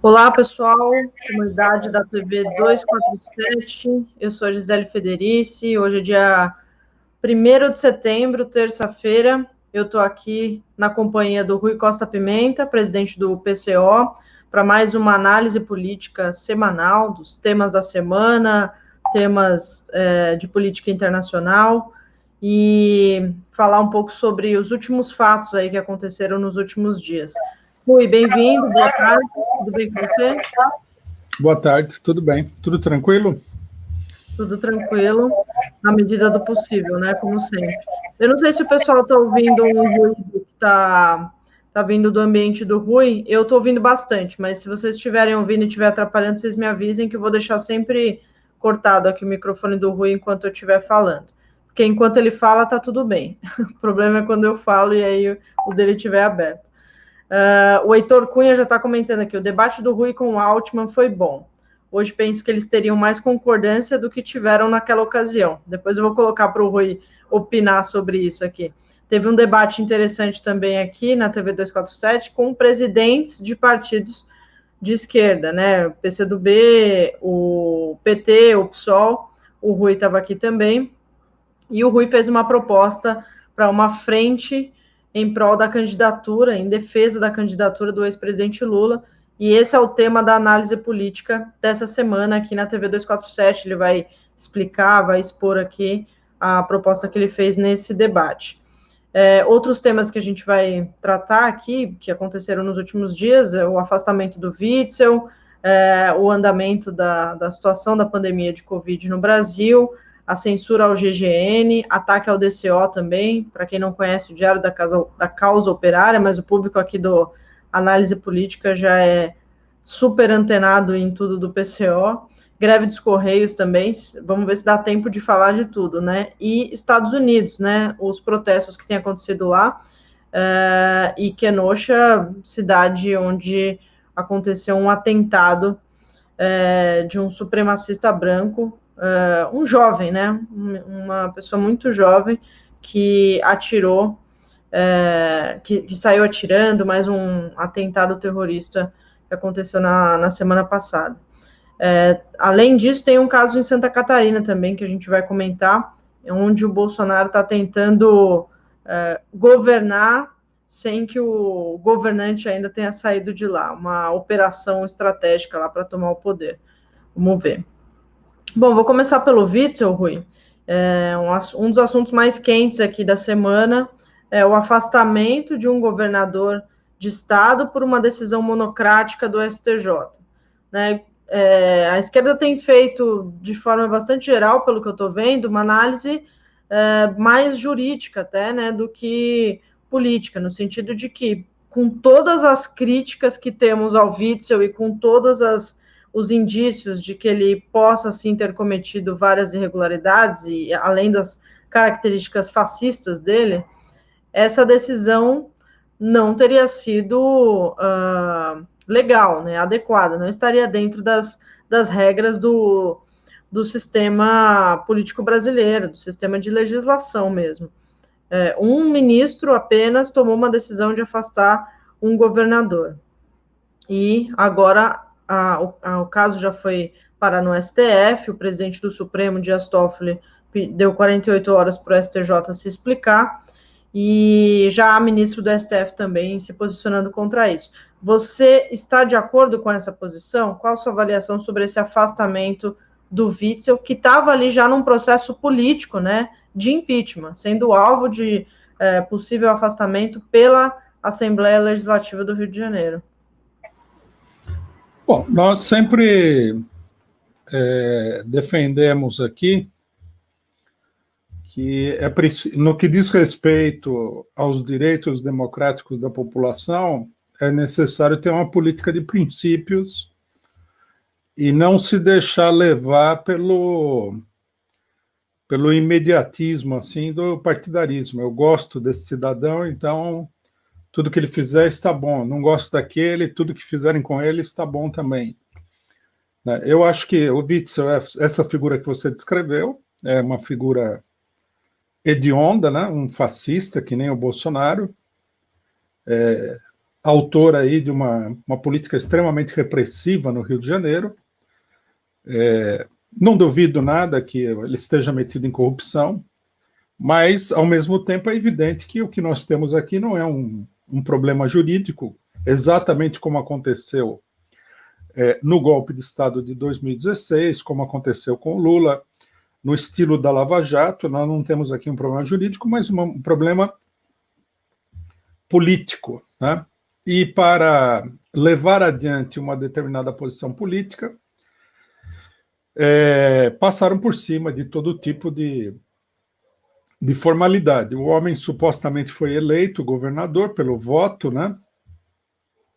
Olá, pessoal, comunidade da TV 247, eu sou a Gisele Federici, hoje é dia 1º de setembro, terça-feira, eu estou aqui na companhia do Rui Costa Pimenta, presidente do PCO, para mais uma análise política semanal dos temas da semana, temas de política internacional, e falar um pouco sobre os últimos fatos aí que aconteceram nos últimos dias. Rui, bem-vindo, boa tarde, tudo bem com você? Boa tarde, tudo bem? Tudo tranquilo? Tudo tranquilo, na medida do possível, né, como sempre. Eu não sei se o pessoal está ouvindo um ruído que está vindo do ambiente do Rui, eu estou ouvindo bastante, mas se vocês estiverem ouvindo e estiver atrapalhando, vocês me avisem que eu vou deixar sempre cortado aqui o microfone do Rui enquanto eu estiver falando. Porque enquanto ele fala, tá tudo bem. O problema é quando eu falo e aí o dele estiver aberto. O Heitor Cunha já está comentando aqui, o debate do Rui com o Altman foi bom. Hoje penso que eles teriam mais concordância do que tiveram naquela ocasião. Depois eu vou colocar para o Rui opinar sobre isso aqui. Teve um debate interessante também aqui na TV 247 com presidentes de partidos de esquerda, né? O PCdoB, o PT, o PSOL, o Rui estava aqui também. E o Rui fez uma proposta para uma frente em prol da candidatura, em defesa da candidatura do ex-presidente Lula, e esse é o tema da análise política dessa semana aqui na TV 247, ele vai explicar, vai expor aqui a proposta que ele fez nesse debate. Outros temas que a gente vai tratar aqui, que aconteceram nos últimos dias, é o afastamento do Witzel, o andamento da situação da pandemia de Covid no Brasil, a censura ao GGN, ataque ao DCO também, para quem não conhece o Diário da Causa Operária, mas o público aqui do Análise Política já é super antenado em tudo do PCO, greve dos Correios também, vamos ver se dá tempo de falar de tudo, né? E Estados Unidos, né? Os protestos que têm acontecido lá, e Kenosha, cidade onde aconteceu um atentado de um supremacista branco, um jovem, né? Uma pessoa muito jovem que atirou, que saiu atirando, mais um atentado terrorista que aconteceu na semana passada. Além disso, tem um caso em Santa Catarina também, que a gente vai comentar, onde o Bolsonaro está tentando governar sem que o governante ainda tenha saído de lá, uma operação estratégica lá para tomar o poder. Vamos ver. Bom, vou começar pelo Witzel, Rui. Um dos assuntos mais quentes aqui da semana é o afastamento de um governador de estado por uma decisão monocrática do STJ. Né? A esquerda tem feito, de forma bastante geral, pelo que eu estou vendo, uma análise mais jurídica até, né, do que política, no sentido de que, com todas as críticas que temos ao Witzel e com todas os indícios de que ele possa, sim, ter cometido várias irregularidades, e além das características fascistas dele, essa decisão não teria sido legal, né, adequada, não estaria dentro das regras do sistema político brasileiro, do sistema de legislação mesmo. Um ministro apenas tomou uma decisão de afastar um governador. E agora o caso já foi parar no STF, o presidente do Supremo, Dias Toffoli, deu 48 horas para o STJ se explicar, e já há ministro do STF também se posicionando contra isso. Você está de acordo com essa posição? Qual a sua avaliação sobre esse afastamento do Witzel, que estava ali já num processo político, né, de impeachment, sendo alvo de possível afastamento pela Assembleia Legislativa do Rio de Janeiro? Bom, nós sempre defendemos aqui que no que diz respeito aos direitos democráticos da população, é necessário ter uma política de princípios e não se deixar levar pelo imediatismo assim do partidarismo. Eu gosto desse cidadão, então tudo que ele fizer está bom. Não gosto daquele, tudo que fizerem com ele está bom também. Eu acho que o Witzel, essa figura que você descreveu, é uma figura hedionda, né? Um fascista, que nem o Bolsonaro. autor aí de uma política extremamente repressiva no Rio de Janeiro. Não duvido nada que ele esteja metido em corrupção, mas, ao mesmo tempo, é evidente que o que nós temos aqui não é um problema jurídico, exatamente como aconteceu no golpe de Estado de 2016, como aconteceu com o Lula, no estilo da Lava Jato. Nós não temos aqui um problema jurídico, mas um problema político, né? E para levar adiante uma determinada posição política, passaram por cima de todo tipo de formalidade. O homem supostamente foi eleito governador pelo voto, né?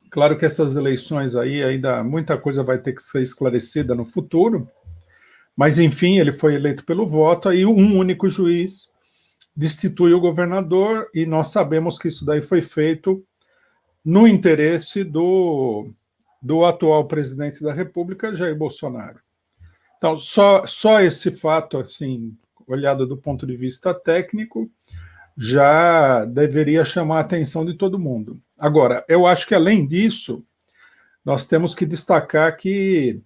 Claro que essas eleições aí ainda muita coisa vai ter que ser esclarecida no futuro, mas enfim, ele foi eleito pelo voto, aí um único juiz destitui o governador, e nós sabemos que isso daí foi feito no interesse do atual presidente da República, Jair Bolsonaro. Então, só esse fato, assim, olhado do ponto de vista técnico, já deveria chamar a atenção de todo mundo. Agora, eu acho que, além disso, nós temos que destacar que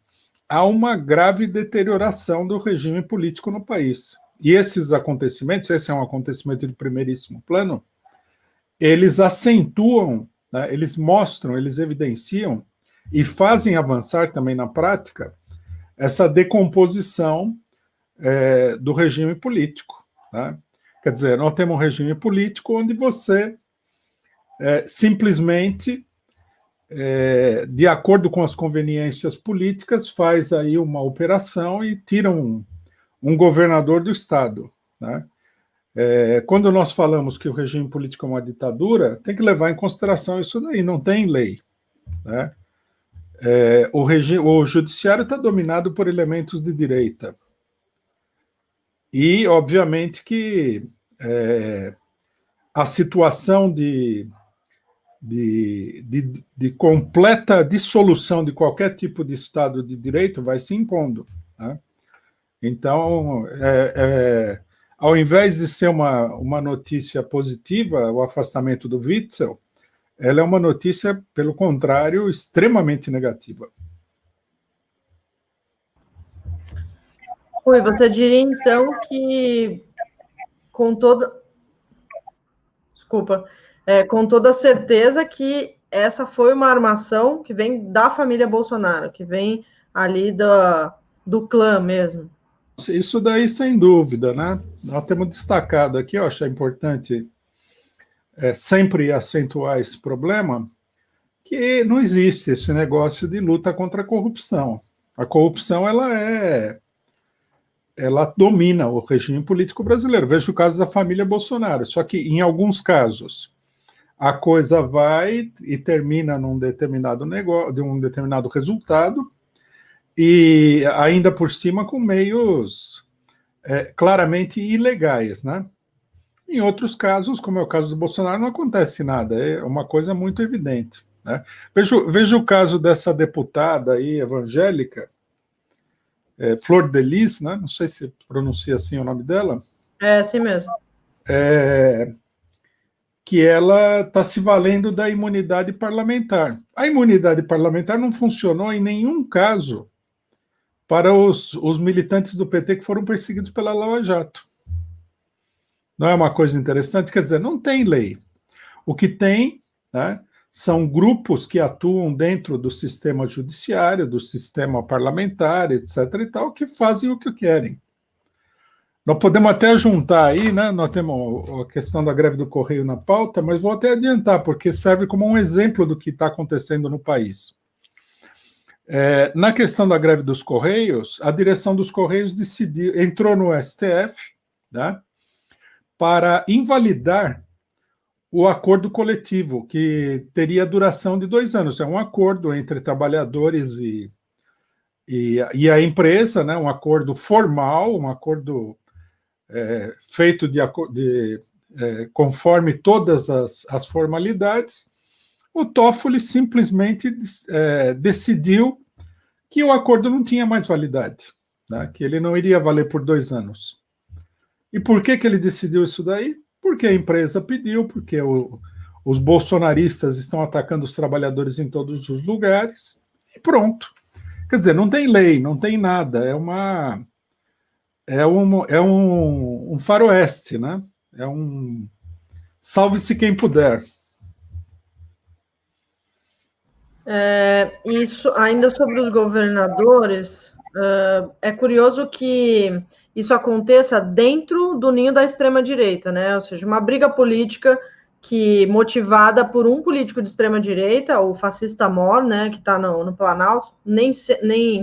há uma grave deterioração do regime político no país. E esses acontecimentos, esse é um acontecimento de primeiríssimo plano, eles acentuam, né, eles mostram, eles evidenciam e fazem avançar também na prática essa decomposição do regime político. Né? Quer dizer, nós temos um regime político onde você simplesmente, de acordo com as conveniências políticas, faz aí uma operação e tira um governador do Estado. Né? Quando nós falamos que o regime político é uma ditadura, tem que levar em consideração isso daí, não tem lei. Né? O judiciário está dominado por elementos de direita. E, obviamente, que a situação de completa dissolução de qualquer tipo de Estado de Direito vai se impondo. Né? Então, ao invés de ser uma notícia positiva, o afastamento do Witzel, ela é uma notícia, pelo contrário, extremamente negativa. Rui, você diria, então, que com toda certeza que essa foi uma armação que vem da família Bolsonaro, que vem ali do clã mesmo. Isso daí, sem dúvida, né? Nós temos destacado aqui, eu acho importante sempre acentuar esse problema, que não existe esse negócio de luta contra a corrupção. A corrupção, ela domina o regime político brasileiro. Veja o caso da família Bolsonaro. Só que, em alguns casos, a coisa vai e termina num determinado negócio, de um determinado resultado, e ainda por cima com meios claramente ilegais, né? Em outros casos, como é o caso do Bolsonaro, não acontece nada, é uma coisa muito evidente. Né? Veja o caso dessa deputada aí, evangélica, Flor de Lis, né? Não sei se pronuncia assim o nome dela. É assim mesmo. Que ela está se valendo da imunidade parlamentar. A imunidade parlamentar não funcionou em nenhum caso para os militantes do PT que foram perseguidos pela Lava Jato. Não é uma coisa interessante? Quer dizer, não tem lei. O que tem, né, são grupos que atuam dentro do sistema judiciário, do sistema parlamentar, etc. e tal, que fazem o que querem. Nós podemos até juntar aí, né? Nós temos a questão da greve do Correio na pauta, mas vou até adiantar, porque serve como um exemplo do que está acontecendo no país. Na questão da greve dos Correios, a direção dos Correios entrou no STF, né, para invalidar o acordo coletivo, que teria duração de 2 anos. É um acordo entre trabalhadores e a empresa, né, um acordo formal, um acordo feito conforme todas as formalidades. O Toffoli simplesmente decidiu que o acordo não tinha mais validade, né, que ele não iria valer por 2 anos. E por que ele decidiu isso daí? Porque a empresa pediu, porque o os bolsonaristas estão atacando os trabalhadores em todos os lugares, e pronto. Quer dizer, não tem lei, não tem nada, é um faroeste, né? É um salve-se quem puder. Isso, ainda sobre os governadores, é curioso que isso aconteça dentro do ninho da extrema-direita, né? Ou seja, uma briga política que motivada por um político de extrema-direita, o fascista Mor, né, que está no Planalto, nem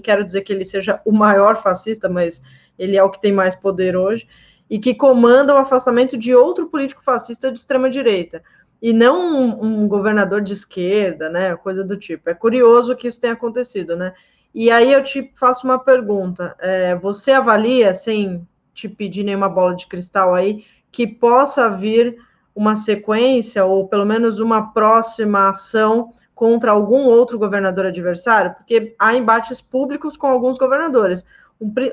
quero dizer que ele seja o maior fascista, mas ele é o que tem mais poder hoje, e que comanda o afastamento de outro político fascista de extrema-direita e não um governador de esquerda, né, coisa do tipo. É curioso que isso tenha acontecido, né? E aí eu te faço uma pergunta. Você avalia, sem te pedir nenhuma bola de cristal aí, que possa vir uma sequência ou pelo menos uma próxima ação contra algum outro governador adversário? Porque há embates públicos com alguns governadores.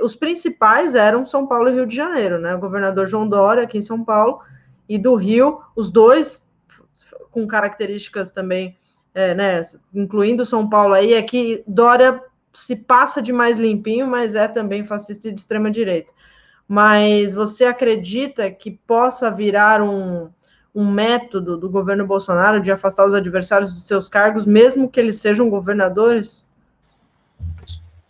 Os principais eram São Paulo e Rio de Janeiro, né? O governador João Dória, aqui em São Paulo, e do Rio, os dois com características também, né, incluindo São Paulo aí, é que Dória se passa de mais limpinho, mas é também fascista de extrema-direita. Mas você acredita que possa virar um método do governo Bolsonaro de afastar os adversários de seus cargos, mesmo que eles sejam governadores?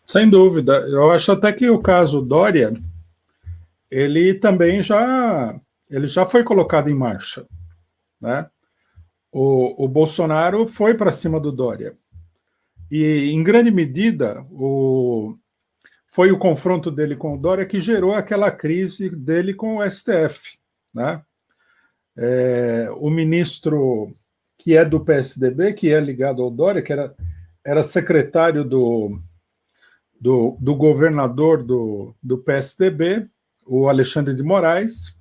Sem dúvida. Eu acho até que o caso Dória, ele também já foi colocado em marcha, né? O Bolsonaro foi para cima do Dória. E, em grande medida, foi o confronto dele com o Dória que gerou aquela crise dele com o STF, né? O ministro que é do PSDB, que é ligado ao Dória, que era secretário do governador do PSDB, o Alexandre de Moraes,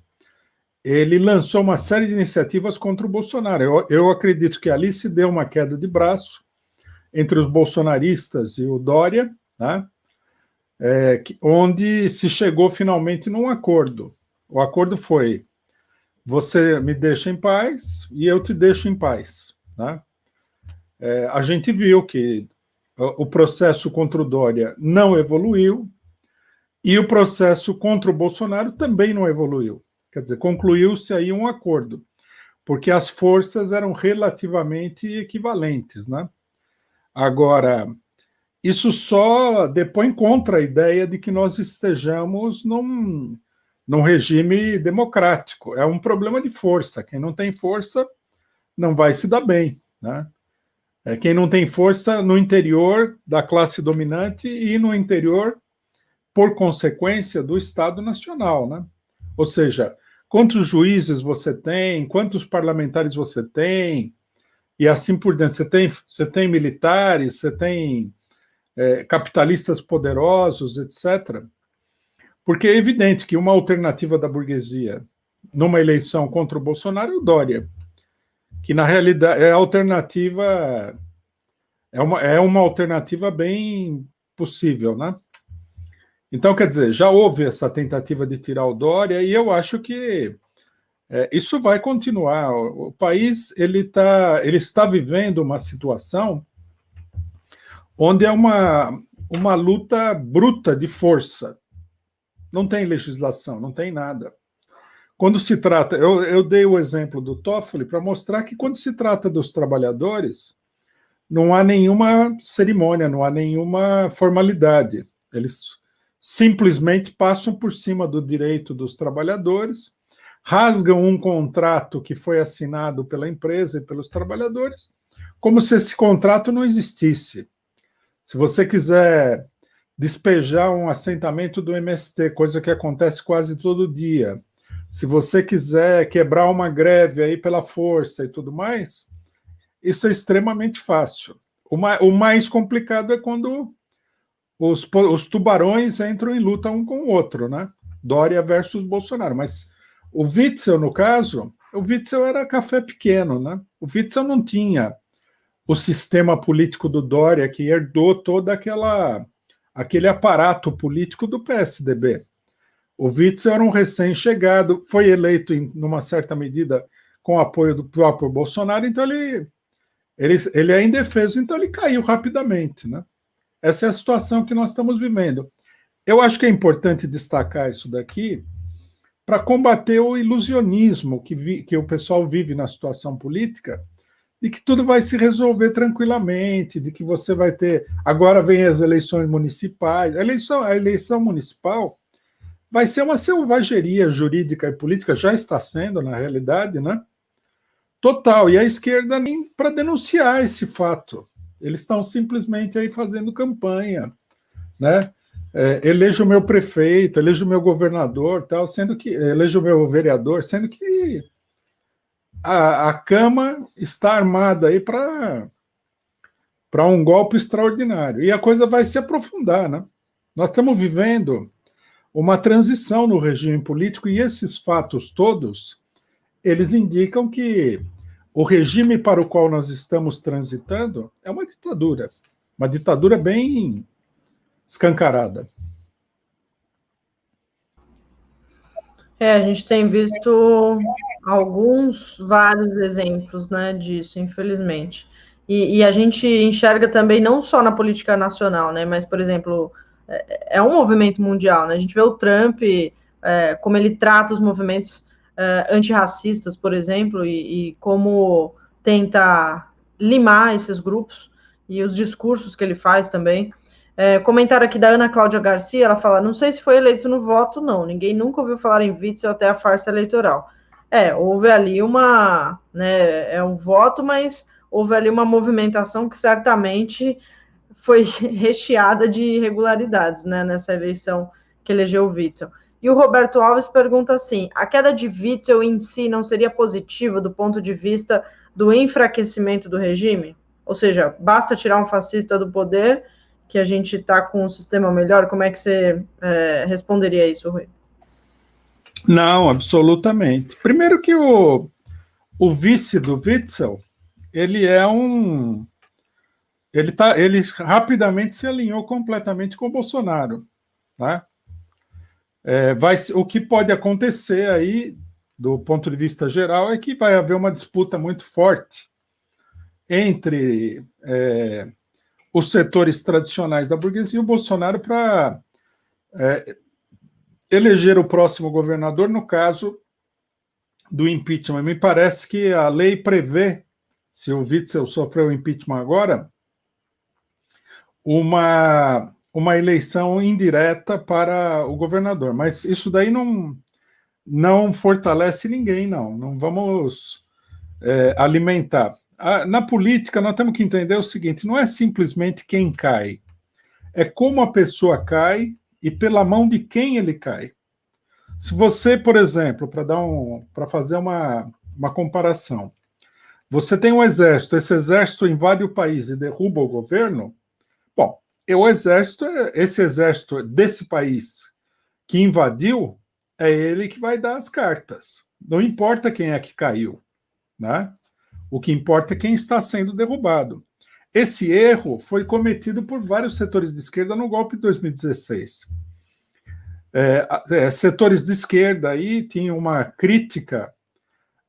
ele lançou uma série de iniciativas contra o Bolsonaro. Eu acredito que ali se deu uma queda de braço entre os bolsonaristas e o Dória, né? Onde se chegou finalmente num acordo. O acordo foi: você me deixa em paz e eu te deixo em paz, né? A gente viu que o processo contra o Dória não evoluiu e o processo contra o Bolsonaro também não evoluiu. Quer dizer, concluiu-se aí um acordo, porque as forças eram relativamente equivalentes, né? Agora, isso só depõe contra a ideia de que nós estejamos num regime democrático. É um problema de força. Quem não tem força não vai se dar bem, né? Quem não tem força no interior da classe dominante e no interior, por consequência, do Estado Nacional, né? Ou seja, quantos juízes você tem, quantos parlamentares você tem, e assim por diante. Você tem militares, você tem capitalistas poderosos, etc. Porque é evidente que uma alternativa da burguesia numa eleição contra o Bolsonaro é o Dória, que na realidade é alternativa, é uma alternativa bem possível, né? Então, quer dizer, já houve essa tentativa de tirar o Dória e eu acho que isso vai continuar. O país ele está vivendo uma situação onde é uma luta bruta de força. Não tem legislação, não tem nada. Quando se trata, eu dei o exemplo do Toffoli para mostrar que quando se trata dos trabalhadores, não há nenhuma cerimônia, não há nenhuma formalidade. Eles simplesmente passam por cima do direito dos trabalhadores, rasgam um contrato que foi assinado pela empresa e pelos trabalhadores, como se esse contrato não existisse. Se você quiser despejar um assentamento do MST, coisa que acontece quase todo dia, se você quiser quebrar uma greve aí pela força e tudo mais, isso é extremamente fácil. O mais complicado é quando os tubarões entram em luta um com o outro, né? Dória versus Bolsonaro. Mas o Witzel, no caso, o Witzel era café pequeno, né? O Witzel não tinha o sistema político do Dória, que herdou todo aquele aparato político do PSDB. O Witzel era um recém-chegado, foi eleito, numa certa medida, com o apoio do próprio Bolsonaro, então ele é indefeso, então ele caiu rapidamente, né? Essa é a situação que nós estamos vivendo. Eu acho que é importante destacar isso daqui para combater o ilusionismo que o pessoal vive na situação política, de que tudo vai se resolver tranquilamente, de que você vai ter... Agora vem as eleições municipais. A eleição municipal vai ser uma selvageria jurídica e política, já está sendo, na realidade, né? Total. E a esquerda nem para denunciar esse fato. Eles estão simplesmente aí fazendo campanha, né? Elejo o meu prefeito, elejo o meu governador, tal, sendo que elejo o meu vereador, sendo que a Câmara está armada aí para um golpe extraordinário. E a coisa vai se aprofundar, né? Nós estamos vivendo uma transição no regime político e esses fatos todos, eles indicam que o regime para o qual nós estamos transitando é uma ditadura bem escancarada. A gente tem visto vários exemplos, né, disso, infelizmente. E a gente enxerga também não só na política nacional, né, mas, por exemplo, é um movimento mundial, né? A gente vê o Trump, como ele trata os movimentos antirracistas, por exemplo, e como tenta limar esses grupos e os discursos que ele faz também. Comentário aqui da Ana Cláudia Garcia, ela fala, não sei se foi eleito no voto, não, ninguém nunca ouviu falar em Witzel até a farsa eleitoral. Houve ali um voto, mas houve ali uma movimentação que certamente foi recheada de irregularidades, né, nessa eleição que elegeu o Witzel. E o Roberto Alves pergunta assim, a queda de Witzel em si não seria positiva do ponto de vista do enfraquecimento do regime? Ou seja, basta tirar um fascista do poder que a gente está com um sistema melhor? Como é que você responderia isso, Rui? Não, absolutamente. Primeiro que o vice do Witzel, ele ele rapidamente se alinhou completamente com o Bolsonaro, né? O que pode acontecer aí, do ponto de vista geral, é que vai haver uma disputa muito forte entre os setores tradicionais da burguesia e o Bolsonaro para eleger o próximo governador, no caso do impeachment. Me parece que a lei prevê, se o Witzel sofreu impeachment agora, uma eleição indireta para o governador. Mas isso daí não fortalece ninguém, não. Não vamos alimentar. Na política, nós temos que entender o seguinte, não é simplesmente quem cai, é como a pessoa cai e pela mão de quem ele cai. Se você, por exemplo, para fazer uma comparação, você tem um exército, esse exército invade o país e derruba o governo, bom, esse exército desse país que invadiu, é ele que vai dar as cartas. Não importa quem é que caiu, né? O que importa é quem está sendo derrubado. Esse erro foi cometido por vários setores de esquerda no golpe de 2016. Setores de esquerda aí tinham uma crítica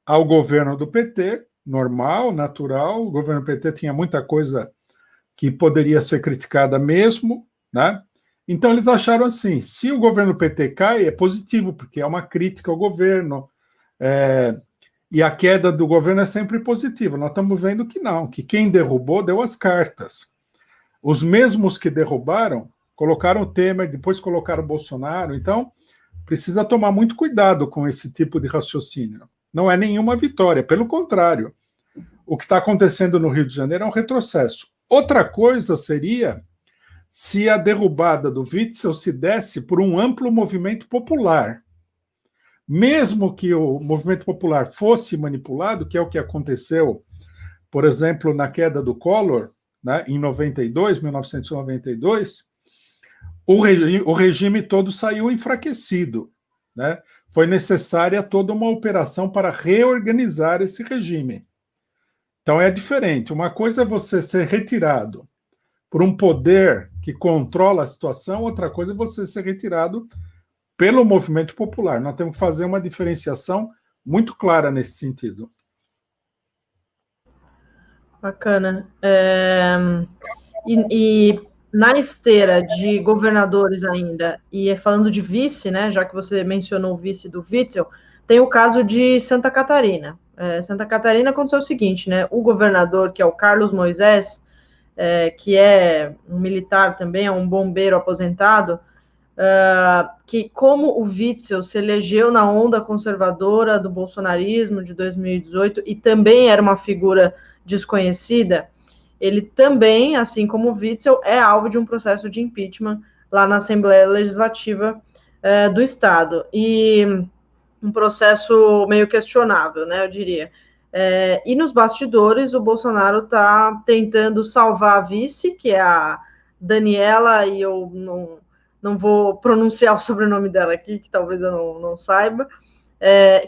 ao governo do PT, normal, natural. O governo do PT tinha muita coisa que poderia ser criticada mesmo, né? Então eles acharam assim, se o governo do PT cai, é positivo, porque é uma crítica ao governo, e a queda do governo é sempre positiva. Nós estamos vendo que não, que quem derrubou deu as cartas. Os mesmos que derrubaram colocaram o Temer, depois colocaram o Bolsonaro. Então, precisa tomar muito cuidado com esse tipo de raciocínio. Não é nenhuma vitória, pelo contrário. O que está acontecendo no Rio de Janeiro é um retrocesso. Outra coisa seria se a derrubada do Witzel se desse por um amplo movimento popular. Mesmo que o movimento popular fosse manipulado, que é o que aconteceu, por exemplo, na queda do Collor, né, em 1992, o regime todo saiu enfraquecido, né? Foi necessária toda uma operação para reorganizar esse regime. Então é diferente. Uma coisa é você ser retirado por um poder que controla a situação, outra coisa é você ser retirado pelo movimento popular. Nós temos que fazer uma diferenciação muito clara nesse sentido. Bacana. E na esteira de governadores ainda, e falando de vice, né, já que você mencionou o vice do Witzel, tem o caso de Santa Catarina. Santa Catarina aconteceu o seguinte, né, o governador, que é o Carlos Moisés, que é um militar também, é um bombeiro aposentado, que como o Witzel se elegeu na onda conservadora do bolsonarismo de 2018 e também era uma figura desconhecida, ele também, assim como o Witzel, é alvo de um processo de impeachment lá na Assembleia Legislativa do Estado. E um processo meio questionável, né, eu diria. E nos bastidores, o Bolsonaro está tentando salvar a vice, que é a Daniela, e eu não vou pronunciar o sobrenome dela aqui, que talvez eu não saiba,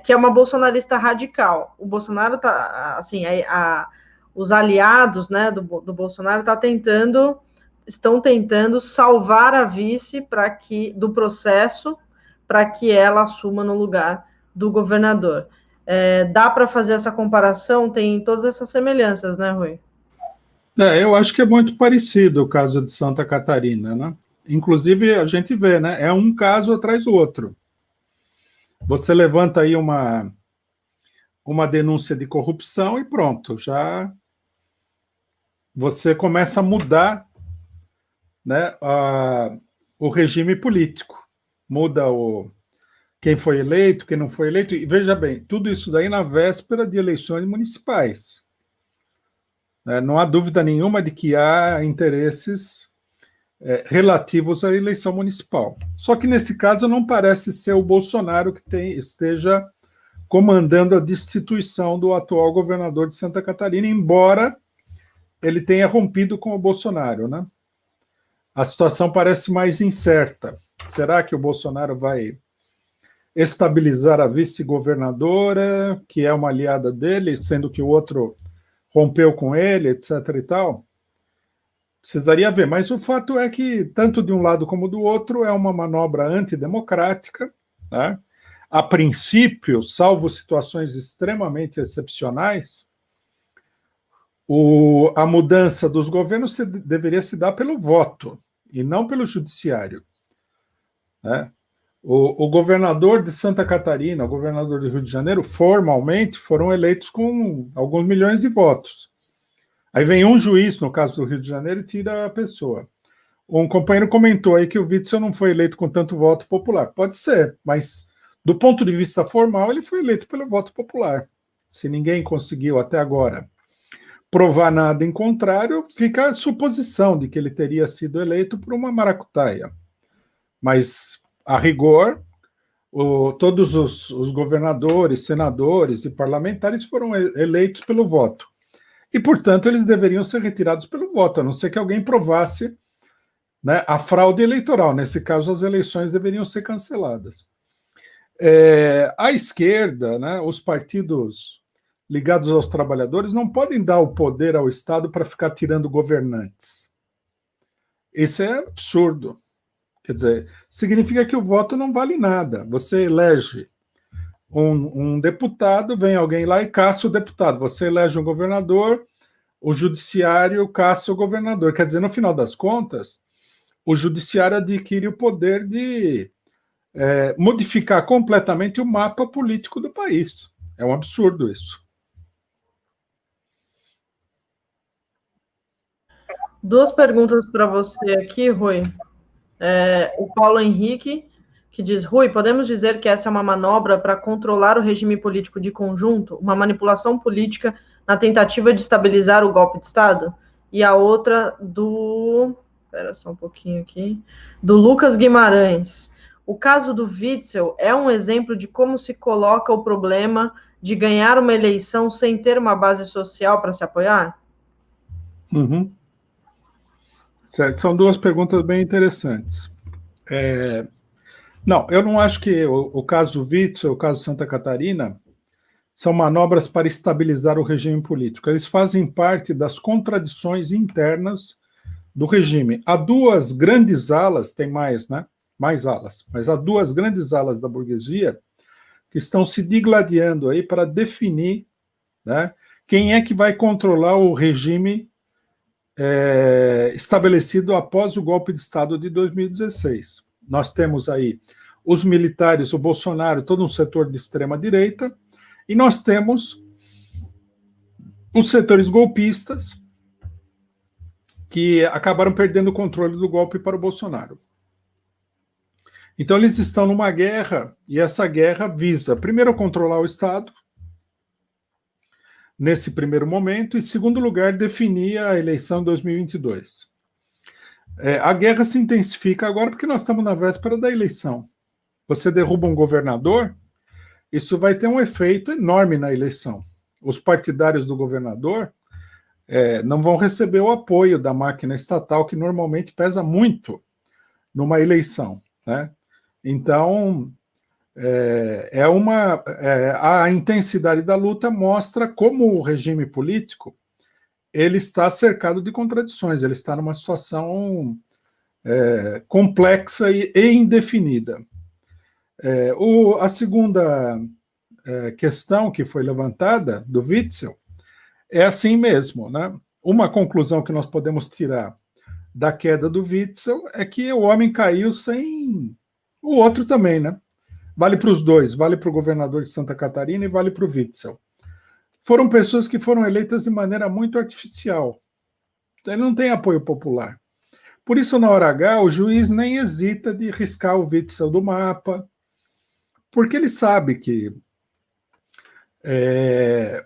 que é uma bolsonarista radical. O Bolsonaro está, assim, os aliados, né, do Bolsonaro estão tentando salvar a vice do processo para que ela assuma no lugar do governador. Dá para fazer essa comparação? Tem todas essas semelhanças, né, Rui? Eu acho que é muito parecido o caso de Santa Catarina, né? Inclusive, a gente vê, né? É um caso atrás do outro. Você levanta aí uma denúncia de corrupção e pronto, já você começa a mudar, né, o regime político. Muda quem foi eleito, quem não foi eleito. E veja bem, tudo isso daí na véspera de eleições municipais. Não há dúvida nenhuma de que há interesses relativos à eleição municipal. Só que nesse caso não parece ser o Bolsonaro que esteja comandando a destituição do atual governador de Santa Catarina, embora ele tenha rompido com o Bolsonaro, né? A situação parece mais incerta. Será que o Bolsonaro vai estabilizar a vice-governadora, que é uma aliada dele, sendo que o outro rompeu com ele, etc. e tal? Precisaria ver, mas o fato é que, tanto de um lado como do outro, é uma manobra antidemocrática, né? A princípio, salvo situações extremamente excepcionais, a mudança dos governos deveria se dar pelo voto e não pelo judiciário, né? O governador de Santa Catarina, o governador do Rio de Janeiro, formalmente foram eleitos com alguns milhões de votos. Aí vem um juiz, no caso do Rio de Janeiro, e tira a pessoa. Um companheiro comentou aí que o Witzel não foi eleito com tanto voto popular. Pode ser, mas do ponto de vista formal, ele foi eleito pelo voto popular. Se ninguém conseguiu até agora provar nada em contrário, fica a suposição de que ele teria sido eleito por uma maracutaia. Mas, a rigor, todos os governadores, senadores e parlamentares foram eleitos pelo voto. E, portanto, eles deveriam ser retirados pelo voto, a não ser que alguém provasse, né, a fraude eleitoral. Nesse caso, as eleições deveriam ser canceladas. A esquerda, né, os partidos ligados aos trabalhadores, não podem dar o poder ao Estado para ficar tirando governantes. Isso é absurdo. Quer dizer, significa que o voto não vale nada. Você elege um deputado, vem alguém lá e caça o deputado. Você elege um governador, o judiciário caça o governador. Quer dizer, no final das contas, o judiciário adquire o poder de modificar completamente o mapa político do país. É um absurdo isso. Duas perguntas para você aqui, Rui. O Paulo Henrique, que diz: Rui, podemos dizer que essa é uma manobra para controlar o regime político de conjunto, uma manipulação política na tentativa de estabilizar o golpe de Estado? E a outra espera só um pouquinho aqui, do Lucas Guimarães. O caso do Witzel é um exemplo de como se coloca o problema de ganhar uma eleição sem ter uma base social para se apoiar? Uhum. Certo. São duas perguntas bem interessantes. Não, eu não acho que o caso Witzel, o caso Santa Catarina, são manobras para estabilizar o regime político. Eles fazem parte das contradições internas do regime. Há duas grandes alas, tem mais, né? Mais alas, mas há duas grandes alas da burguesia que estão se digladiando aí para definir, né, quem é que vai controlar o regime estabelecido após o golpe de Estado de 2016. Nós temos aí os militares, o Bolsonaro, todo um setor de extrema-direita, e nós temos os setores golpistas que acabaram perdendo o controle do golpe para o Bolsonaro. Então, eles estão numa guerra, e essa guerra visa, primeiro, controlar o Estado, nesse primeiro momento, e, em segundo lugar, definir a eleição 2022. A guerra se intensifica agora porque nós estamos na véspera da eleição. Você derruba um governador, isso vai ter um efeito enorme na eleição. Os partidários do governador não vão receber o apoio da máquina estatal, que normalmente pesa muito numa eleição, né? Então, a intensidade da luta mostra como o regime político ele está cercado de contradições, ele está numa situação complexa e indefinida. A segunda questão que foi levantada do Witzel é assim mesmo, né? Uma conclusão que nós podemos tirar da queda do Witzel é que o homem caiu sem o outro também, né? Vale para os dois, vale para o governador de Santa Catarina e vale para o Witzel. Foram pessoas que foram eleitas de maneira muito artificial. Ele não tem apoio popular. Por isso, na hora H, o juiz nem hesita de riscar o Witzel do mapa, porque ele sabe que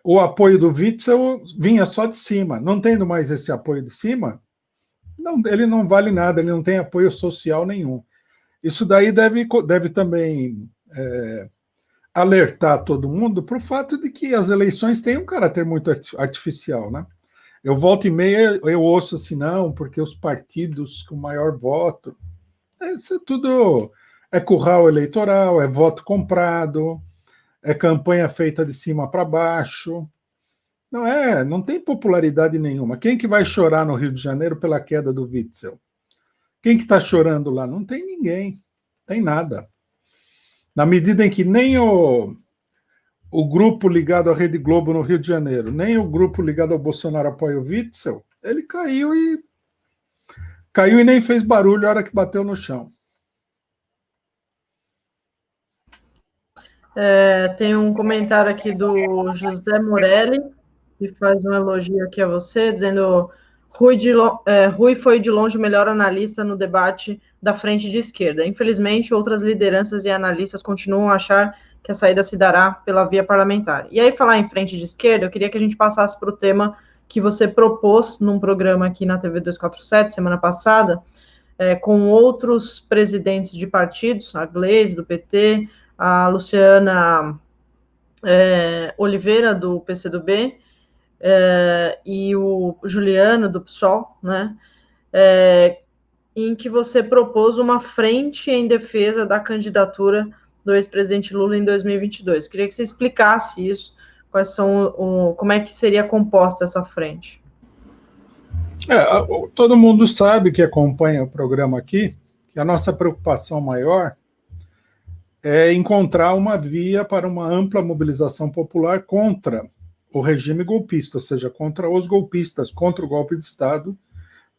o apoio do Witzel vinha só de cima. Não tendo mais esse apoio de cima, ele não vale nada, ele não tem apoio social nenhum. Isso daí deve também alertar todo mundo para o fato de que as eleições têm um caráter muito artificial, né? Eu volta e meia, eu ouço assim, não, porque os partidos com maior voto, isso é tudo, curral eleitoral, é voto comprado, é campanha feita de cima para baixo, não tem popularidade nenhuma. Quem que vai chorar no Rio de Janeiro pela queda do Witzel? Quem que está chorando lá? Não tem ninguém, tem nada. Na medida em que nem o grupo ligado à Rede Globo no Rio de Janeiro, nem o grupo ligado ao Bolsonaro apoia o Witzel, ele caiu e nem fez barulho na hora que bateu no chão. Tem um comentário aqui do José Morelli, que faz um elogio aqui a você, dizendo: Rui foi de longe o melhor analista no debate da frente de esquerda. Infelizmente, outras lideranças e analistas continuam a achar que a saída se dará pela via parlamentar. E aí, falar em frente de esquerda, eu queria que a gente passasse para o tema que você propôs num programa aqui na TV 247, semana passada, com outros presidentes de partidos, a Gleisi, do PT, a Luciana Oliveira, do PCdoB, e o Juliano, do PSOL, né? Em que você propôs uma frente em defesa da candidatura do ex-presidente Lula em 2022. Queria que você explicasse isso, como é que seria composta essa frente. Todo mundo sabe que acompanha o programa aqui, que a nossa preocupação maior é encontrar uma via para uma ampla mobilização popular contra o regime golpista, ou seja, contra os golpistas, contra o golpe de Estado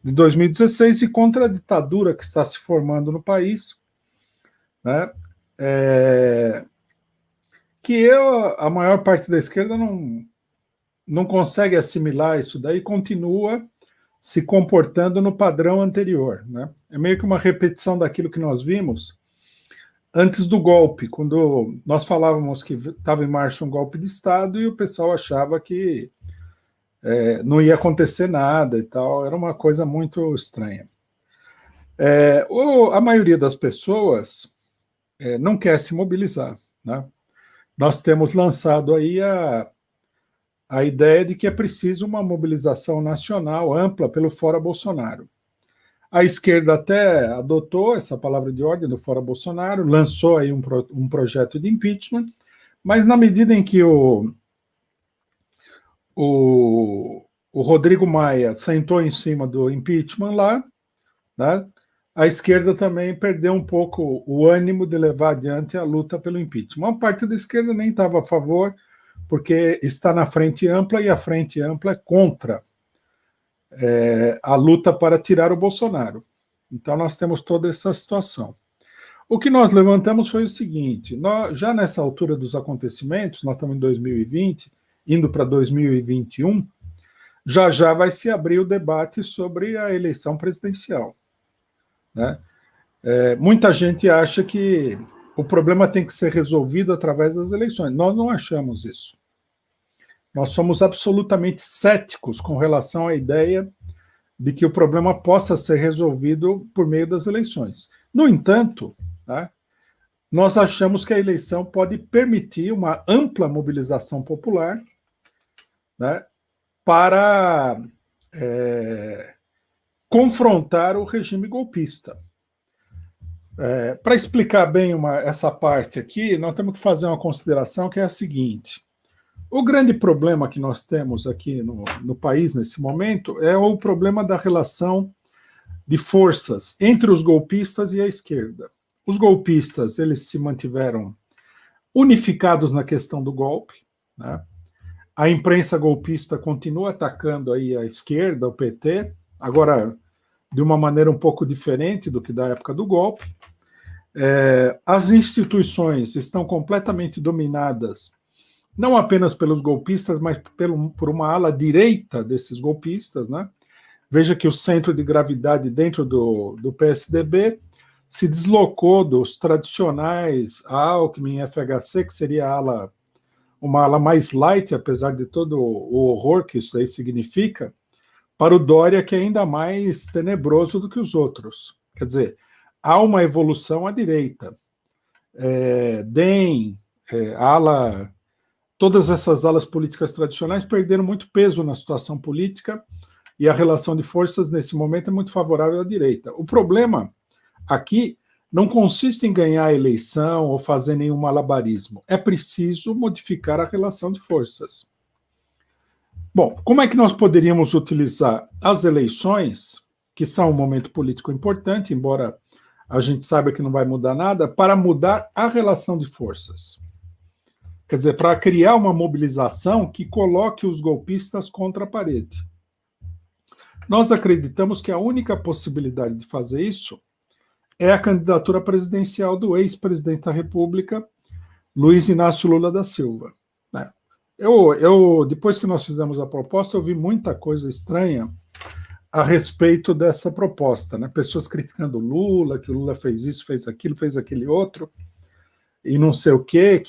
de 2016 e contra a ditadura que está se formando no país, né? A maior parte da esquerda não consegue assimilar isso daí, continua se comportando no padrão anterior, né? É meio que uma repetição daquilo que nós vimos antes do golpe, quando nós falávamos que estava em marcha um golpe de Estado e o pessoal achava que não ia acontecer nada e tal, era uma coisa muito estranha. A maioria das pessoas não quer se mobilizar, né? Nós temos lançado aí a ideia de que é preciso uma mobilização nacional ampla pelo Fora Bolsonaro. A esquerda até adotou essa palavra de ordem do Fora Bolsonaro, lançou aí um projeto de impeachment, mas na medida em que o Rodrigo Maia sentou em cima do impeachment lá, né, a esquerda também perdeu um pouco o ânimo de levar adiante a luta pelo impeachment. Uma parte da esquerda nem estava a favor, porque está na frente ampla e a frente ampla é contra a luta para tirar o Bolsonaro. Então, nós temos toda essa situação. O que nós levantamos foi o seguinte: já nessa altura dos acontecimentos, nós estamos em 2020, indo para 2021, já vai se abrir o debate sobre a eleição presidencial, né? Muita gente acha que o problema tem que ser resolvido através das eleições. Nós não achamos isso. Nós somos absolutamente céticos com relação à ideia de que o problema possa ser resolvido por meio das eleições. No entanto, tá, nós achamos que a eleição pode permitir uma ampla mobilização popular, né, para confrontar o regime golpista. Para explicar bem essa parte aqui, nós temos que fazer uma consideração que é a seguinte: o grande problema que nós temos aqui no país nesse momento é o problema da relação de forças entre os golpistas e a esquerda. Os golpistas, eles se mantiveram unificados na questão do golpe, né? A imprensa golpista continua atacando aí a esquerda, o PT, agora de uma maneira um pouco diferente do que da época do golpe. As instituições estão completamente dominadas, não apenas pelos golpistas, mas por uma ala direita desses golpistas, né? Veja que o centro de gravidade dentro do PSDB se deslocou dos tradicionais Alckmin, FHC, que seria uma ala mais light, apesar de todo o horror que isso aí significa, para o Dória, que é ainda mais tenebroso do que os outros. Quer dizer, há uma evolução à direita. DEM, todas essas alas políticas tradicionais perderam muito peso na situação política e a relação de forças nesse momento é muito favorável à direita. O problema aqui não consiste em ganhar a eleição ou fazer nenhum malabarismo. É preciso modificar a relação de forças. Bom, como é que nós poderíamos utilizar as eleições, que são um momento político importante, embora a gente saiba que não vai mudar nada, para mudar a relação de forças? Quer dizer, para criar uma mobilização que coloque os golpistas contra a parede. Nós acreditamos que a única possibilidade de fazer isso é a candidatura presidencial do ex-presidente da República, Luiz Inácio Lula da Silva. Depois que nós fizemos a proposta, eu vi muita coisa estranha a respeito dessa proposta, né? Pessoas criticando o Lula, que o Lula fez isso, fez aquele outro, e não sei o quê,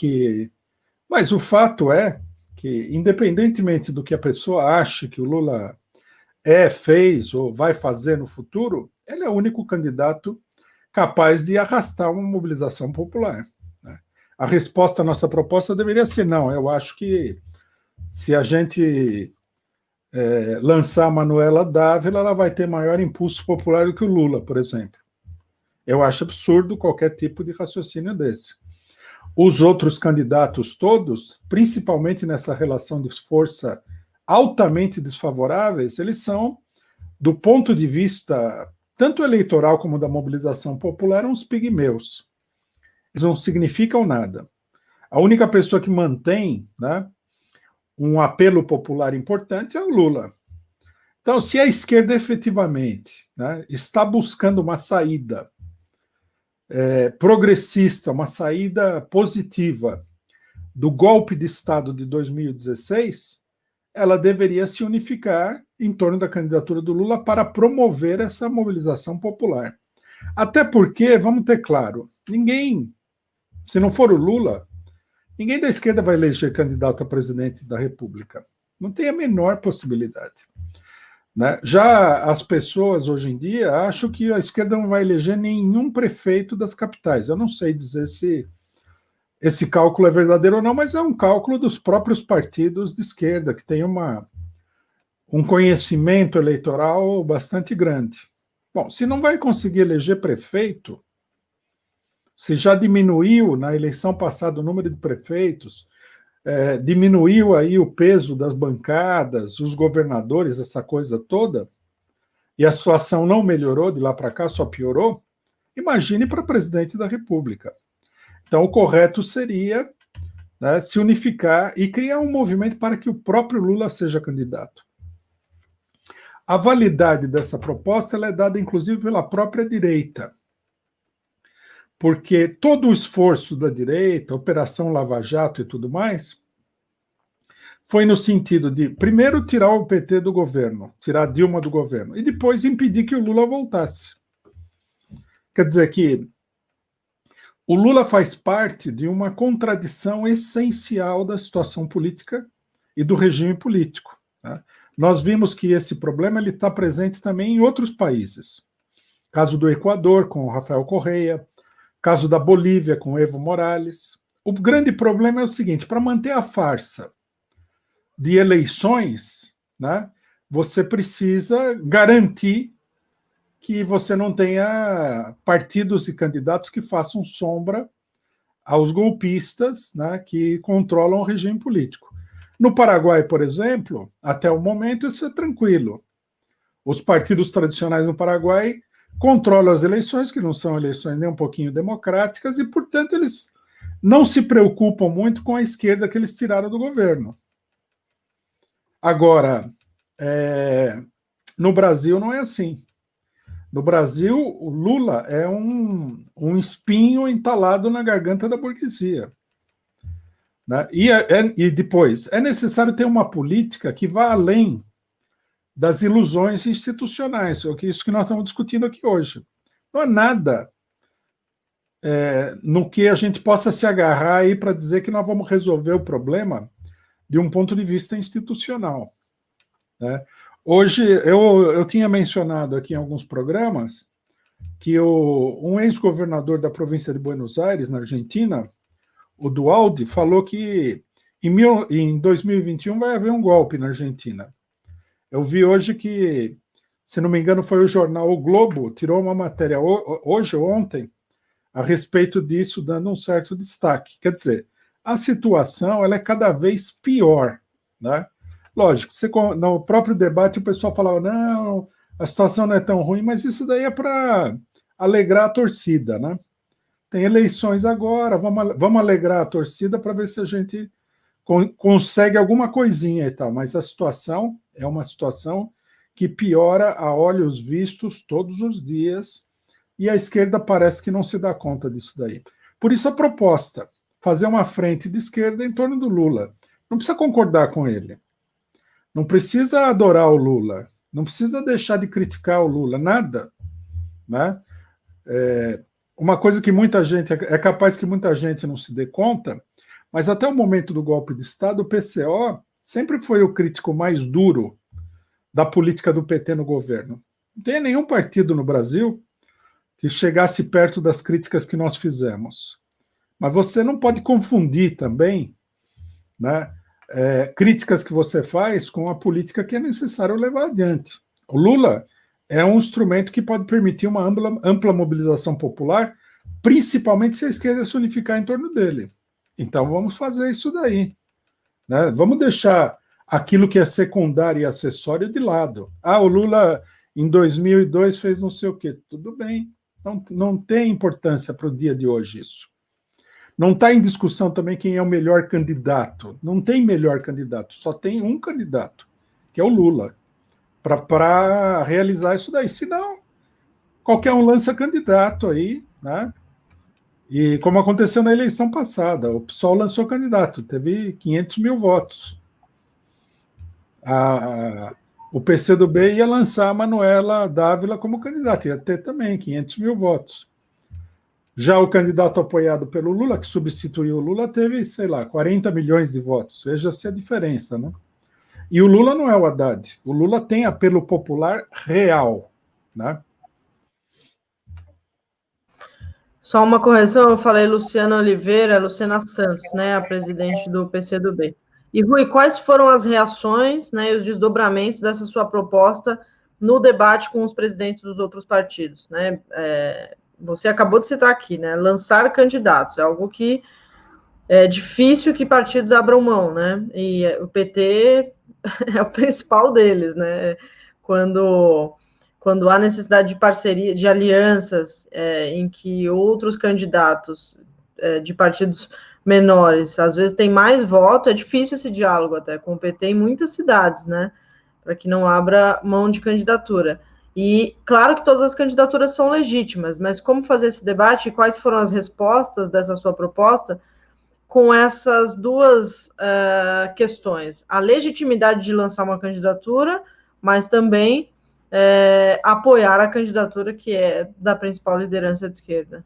Mas o fato é que, independentemente do que a pessoa ache que o Lula fez ou vai fazer no futuro, ele é o único candidato capaz de arrastar uma mobilização popular, né? A resposta à nossa proposta deveria ser não. Eu acho que se a gente lançar a Manuela Dávila, ela vai ter maior impulso popular do que o Lula, por exemplo. Eu acho absurdo qualquer tipo de raciocínio desse. Os outros candidatos todos, principalmente nessa relação de força altamente desfavoráveis, eles são, do ponto de vista tanto eleitoral como da mobilização popular, uns pigmeus. Eles não significam nada. A única pessoa que mantém, né, um apelo popular importante é o Lula. Então, se a esquerda efetivamente, né, está buscando uma saída progressista, uma saída positiva do golpe de Estado de 2016, ela deveria se unificar em torno da candidatura do Lula para promover essa mobilização popular. Até porque, vamos ter claro, se não for o Lula, ninguém da esquerda vai eleger candidato a presidente da República. Não tem a menor possibilidade, né? Já as pessoas hoje em dia acham que a esquerda não vai eleger nenhum prefeito das capitais. Eu não sei dizer se esse cálculo é verdadeiro ou não, mas é um cálculo dos próprios partidos de esquerda, que tem um conhecimento eleitoral bastante grande. Bom, se não vai conseguir eleger prefeito, se já diminuiu na eleição passada o número de prefeitos, diminuiu aí o peso das bancadas, os governadores, essa coisa toda, e a situação não melhorou de lá para cá, só piorou, imagine para presidente da República. Então, o correto seria né, se unificar e criar um movimento para que o próprio Lula seja candidato. A validade dessa proposta ela é dada, inclusive, pela própria direita, porque todo o esforço da direita, Operação Lava Jato e tudo mais, foi no sentido de, primeiro, tirar o PT do governo, tirar a Dilma do governo, e depois impedir que o Lula voltasse. Quer dizer que o Lula faz parte de uma contradição essencial da situação política e do regime político. Né? Nós vimos que esse problema está presente também em outros países. Caso do Equador, com o Rafael Correa, caso da Bolívia, com Evo Morales. O grande problema é o seguinte, para manter a farsa de eleições, né, você precisa garantir que você não tenha partidos e candidatos que façam sombra aos golpistas, né, que controlam o regime político. No Paraguai, por exemplo, até o momento isso é tranquilo. Os partidos tradicionais no Paraguai controlam as eleições, que não são eleições nem um pouquinho democráticas, e, portanto, eles não se preocupam muito com a esquerda que eles tiraram do governo. Agora, no Brasil não é assim. No Brasil, o Lula é um espinho entalado na garganta da burguesia. Né? E depois, é necessário ter uma política que vá além das ilusões institucionais, isso que nós estamos discutindo aqui hoje. Não há nada no que a gente possa se agarrar aí para dizer que nós vamos resolver o problema de um ponto de vista institucional. Né? Hoje, eu tinha mencionado aqui em alguns programas que um ex-governador da província de Buenos Aires, na Argentina, o Dualdi, falou que em 2021 vai haver um golpe na Argentina. Eu vi hoje que, se não me engano, foi o jornal O Globo, tirou uma matéria hoje ou ontem a respeito disso, dando um certo destaque. Quer dizer, a situação ela é cada vez pior. Né? Lógico, no próprio debate o pessoal falava, não, a situação não é tão ruim, mas isso daí é para alegrar a torcida. Né? Tem eleições agora, vamos alegrar a torcida para ver se a gente consegue alguma coisinha e tal, mas a situação é uma situação que piora a olhos vistos todos os dias e a esquerda parece que não se dá conta disso daí. Por isso a proposta, fazer uma frente de esquerda em torno do Lula. Não precisa concordar com ele, não precisa adorar o Lula, não precisa deixar de criticar o Lula, nada. Né? Uma coisa que muita gente, é capaz que muita gente não se dê conta, mas até o momento do golpe de Estado, o PCO sempre foi o crítico mais duro da política do PT no governo. Não tem nenhum partido no Brasil que chegasse perto das críticas que nós fizemos. Mas você não pode confundir também, né, críticas que você faz com a política que é necessário levar adiante. O Lula é um instrumento que pode permitir uma ampla mobilização popular, principalmente se a esquerda se unificar em torno dele. Então vamos fazer isso daí. Né? Vamos deixar aquilo que é secundário e acessório de lado. O Lula em 2002 fez não sei o quê. Tudo bem, não tem importância para o dia de hoje isso. Não está em discussão também quem é o melhor candidato. Não tem melhor candidato, só tem um candidato, que é o Lula, para realizar isso daí. Senão, qualquer um lança candidato aí, né? E como aconteceu na eleição passada, o PSOL lançou candidato, teve 500 mil votos. O PCdoB ia lançar a Manuela Dávila como candidata, ia ter também 500 mil votos. Já o candidato apoiado pelo Lula, que substituiu o Lula, teve, sei lá, 40 milhões de votos. Veja-se a diferença, né? E o Lula não é o Haddad. O Lula tem apelo popular real, né? Só uma correção, eu falei Luciana Oliveira, Luciana Santos, né, a presidente do PCdoB. E, Rui, quais foram as reações, né, e os desdobramentos dessa sua proposta no debate com os presidentes dos outros partidos? Né? Você acabou de citar aqui, né, lançar candidatos, é algo que é difícil que partidos abram mão, né? E o PT é o principal deles, né? Quando há necessidade de parceria, de alianças, em que outros candidatos de partidos menores. Às vezes tem mais voto, é difícil esse diálogo até com o PT em muitas cidades, né? Para que não abra mão de candidatura. E claro que todas as candidaturas são legítimas, mas como fazer esse debate e quais foram as respostas dessa sua proposta com essas duas questões? A legitimidade de lançar uma candidatura, mas também apoiar a candidatura que é da principal liderança de esquerda.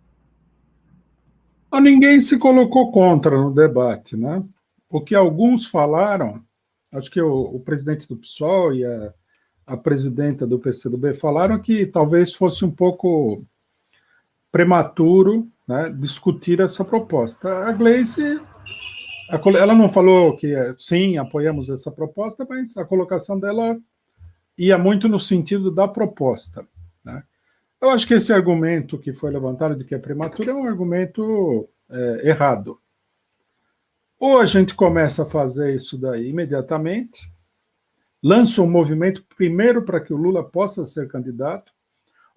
Ninguém se colocou contra no debate, né? O que alguns falaram, acho que o presidente do PSOL e a presidenta do PCdoB falaram que talvez fosse um pouco prematuro, né, discutir essa proposta. A Gleisi, ela não falou que sim, apoiamos essa proposta, mas a colocação dela ia muito no sentido da proposta, né? Eu acho que esse argumento que foi levantado de que é prematuro é um argumento errado. Ou a gente começa a fazer isso daí imediatamente, lança um movimento primeiro para que o Lula possa ser candidato,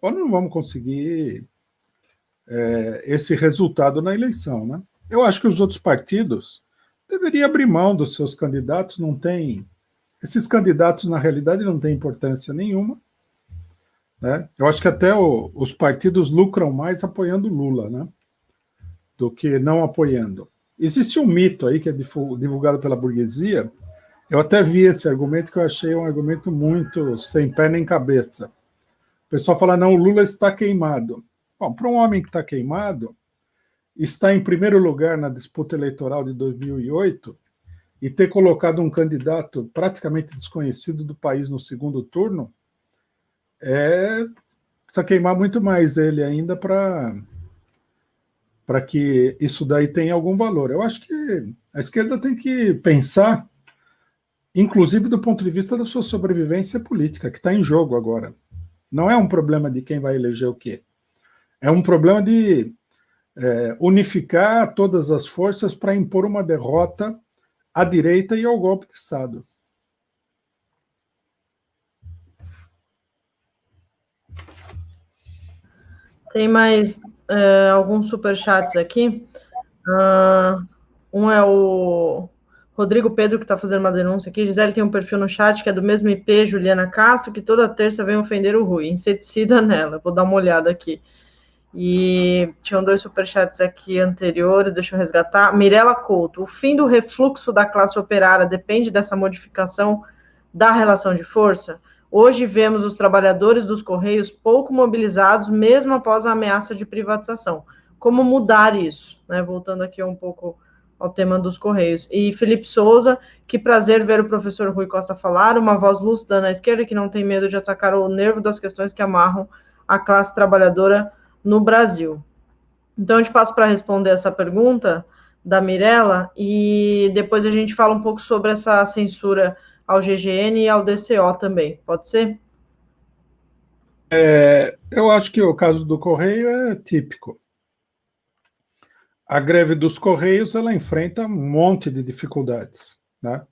ou não vamos conseguir esse resultado na eleição, né? Eu acho que os outros partidos deveriam abrir mão dos seus candidatos, não tem... Esses candidatos, na realidade, não têm importância nenhuma, né? Eu acho que até os partidos lucram mais apoiando Lula, né, do que não apoiando. Existe um mito aí que é divulgado pela burguesia. Eu até vi esse argumento que eu achei um argumento muito sem pé nem cabeça. O pessoal fala, não, o Lula está queimado. Bom, para um homem que está queimado, está em primeiro lugar na disputa eleitoral de 2008 e ter colocado um candidato praticamente desconhecido do país no segundo turno, precisa queimar muito mais ele ainda para que isso daí tenha algum valor. Eu acho que a esquerda tem que pensar, inclusive do ponto de vista da sua sobrevivência política, que está em jogo agora. Não é um problema de quem vai eleger o quê. É um problema de unificar todas as forças para impor uma derrota à direita e ao golpe de Estado. Tem mais alguns superchats aqui. Um é o Rodrigo Pedro, que está fazendo uma denúncia aqui. Gisele tem um perfil no chat que é do mesmo IP, Juliana Castro, que toda terça vem ofender o Rui. Inseticida nela. Vou dar uma olhada aqui. E tinham 2 superchats aqui anteriores, deixa eu resgatar. Mirela Couto, o fim do refluxo da classe operária depende dessa modificação da relação de força? Hoje vemos os trabalhadores dos Correios pouco mobilizados, mesmo após a ameaça de privatização. Como mudar isso? Né? Voltando aqui um pouco ao tema dos Correios. E Felipe Souza, que prazer ver o professor Rui Costa falar, uma voz lúcida na esquerda que não tem medo de atacar o nervo das questões que amarram a classe trabalhadora no Brasil. Então, eu te passo para responder essa pergunta da Mirella e depois a gente fala um pouco sobre essa censura ao GGN e ao DCO também. Pode ser? Eu acho que o caso do Correio é típico. A greve dos Correios ela enfrenta um monte de dificuldades, né?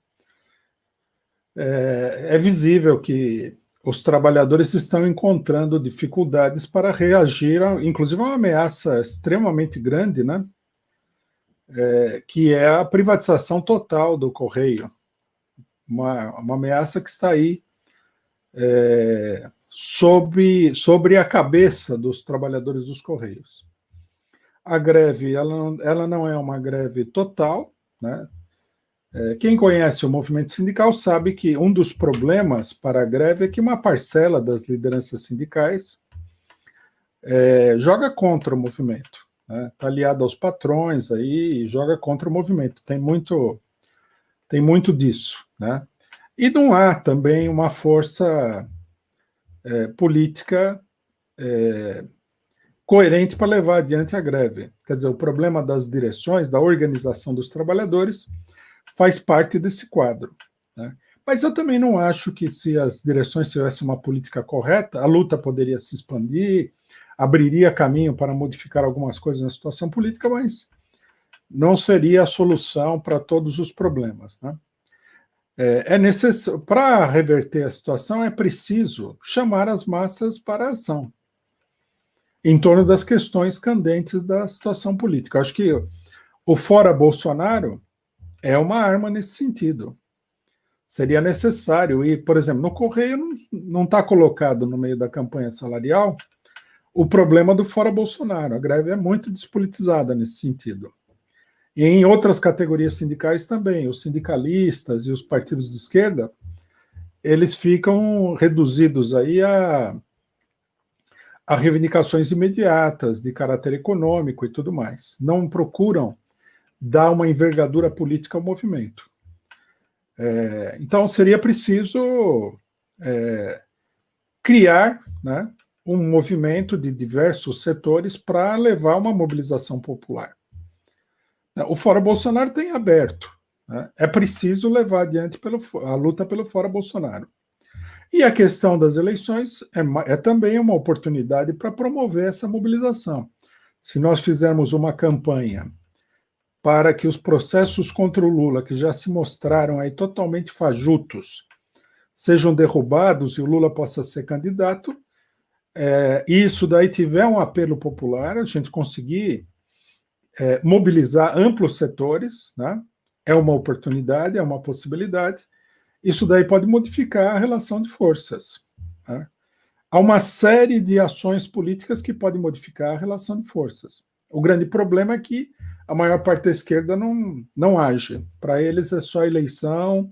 É visível que os trabalhadores estão encontrando dificuldades para reagir, inclusive a uma ameaça extremamente grande, né? Que é a privatização total do Correio. Uma ameaça que está aí sobre a cabeça dos trabalhadores dos Correios. A greve ela não é uma greve total, né? Quem conhece o movimento sindical sabe que um dos problemas para a greve é que uma parcela das lideranças sindicais joga contra o movimento, né? Está aliado aos patrões aí e joga contra o movimento. Tem muito disso, né? E não há também uma força política coerente para levar adiante a greve. Quer dizer, o problema das direções, da organização dos trabalhadores, faz parte desse quadro, né? Mas eu também não acho que se as direções tivessem uma política correta, a luta poderia se expandir, abriria caminho para modificar algumas coisas na situação política, mas não seria a solução para todos os problemas, né? Para reverter a situação, é preciso chamar as massas para a ação em torno das questões candentes da situação política. Acho que O fora Bolsonaro é uma arma nesse sentido. Seria necessário, e, por exemplo, no Correio não está colocado no meio da campanha salarial o problema do fora Bolsonaro. A greve é muito despolitizada nesse sentido. E em outras categorias sindicais também, os sindicalistas e os partidos de esquerda, eles ficam reduzidos aí a reivindicações imediatas de caráter econômico e tudo mais. Não procuram dar uma envergadura política ao movimento. Então, seria preciso criar, né, um movimento de diversos setores para levar uma mobilização popular. O Fora Bolsonaro tem aberto. Né? É preciso levar adiante a luta pelo Fora Bolsonaro. E a questão das eleições é também uma oportunidade para promover essa mobilização. Se nós fizermos uma campanha para que os processos contra o Lula, que já se mostraram aí totalmente fajutos, sejam derrubados e o Lula possa ser candidato, e isso daí tiver um apelo popular, a gente conseguir mobilizar amplos setores, né? É uma oportunidade, é uma possibilidade. Isso daí pode modificar a relação de forças. Né? Há uma série de ações políticas que podem modificar a relação de forças. O grande problema é que a maior parte da esquerda não age. Para eles é só eleição,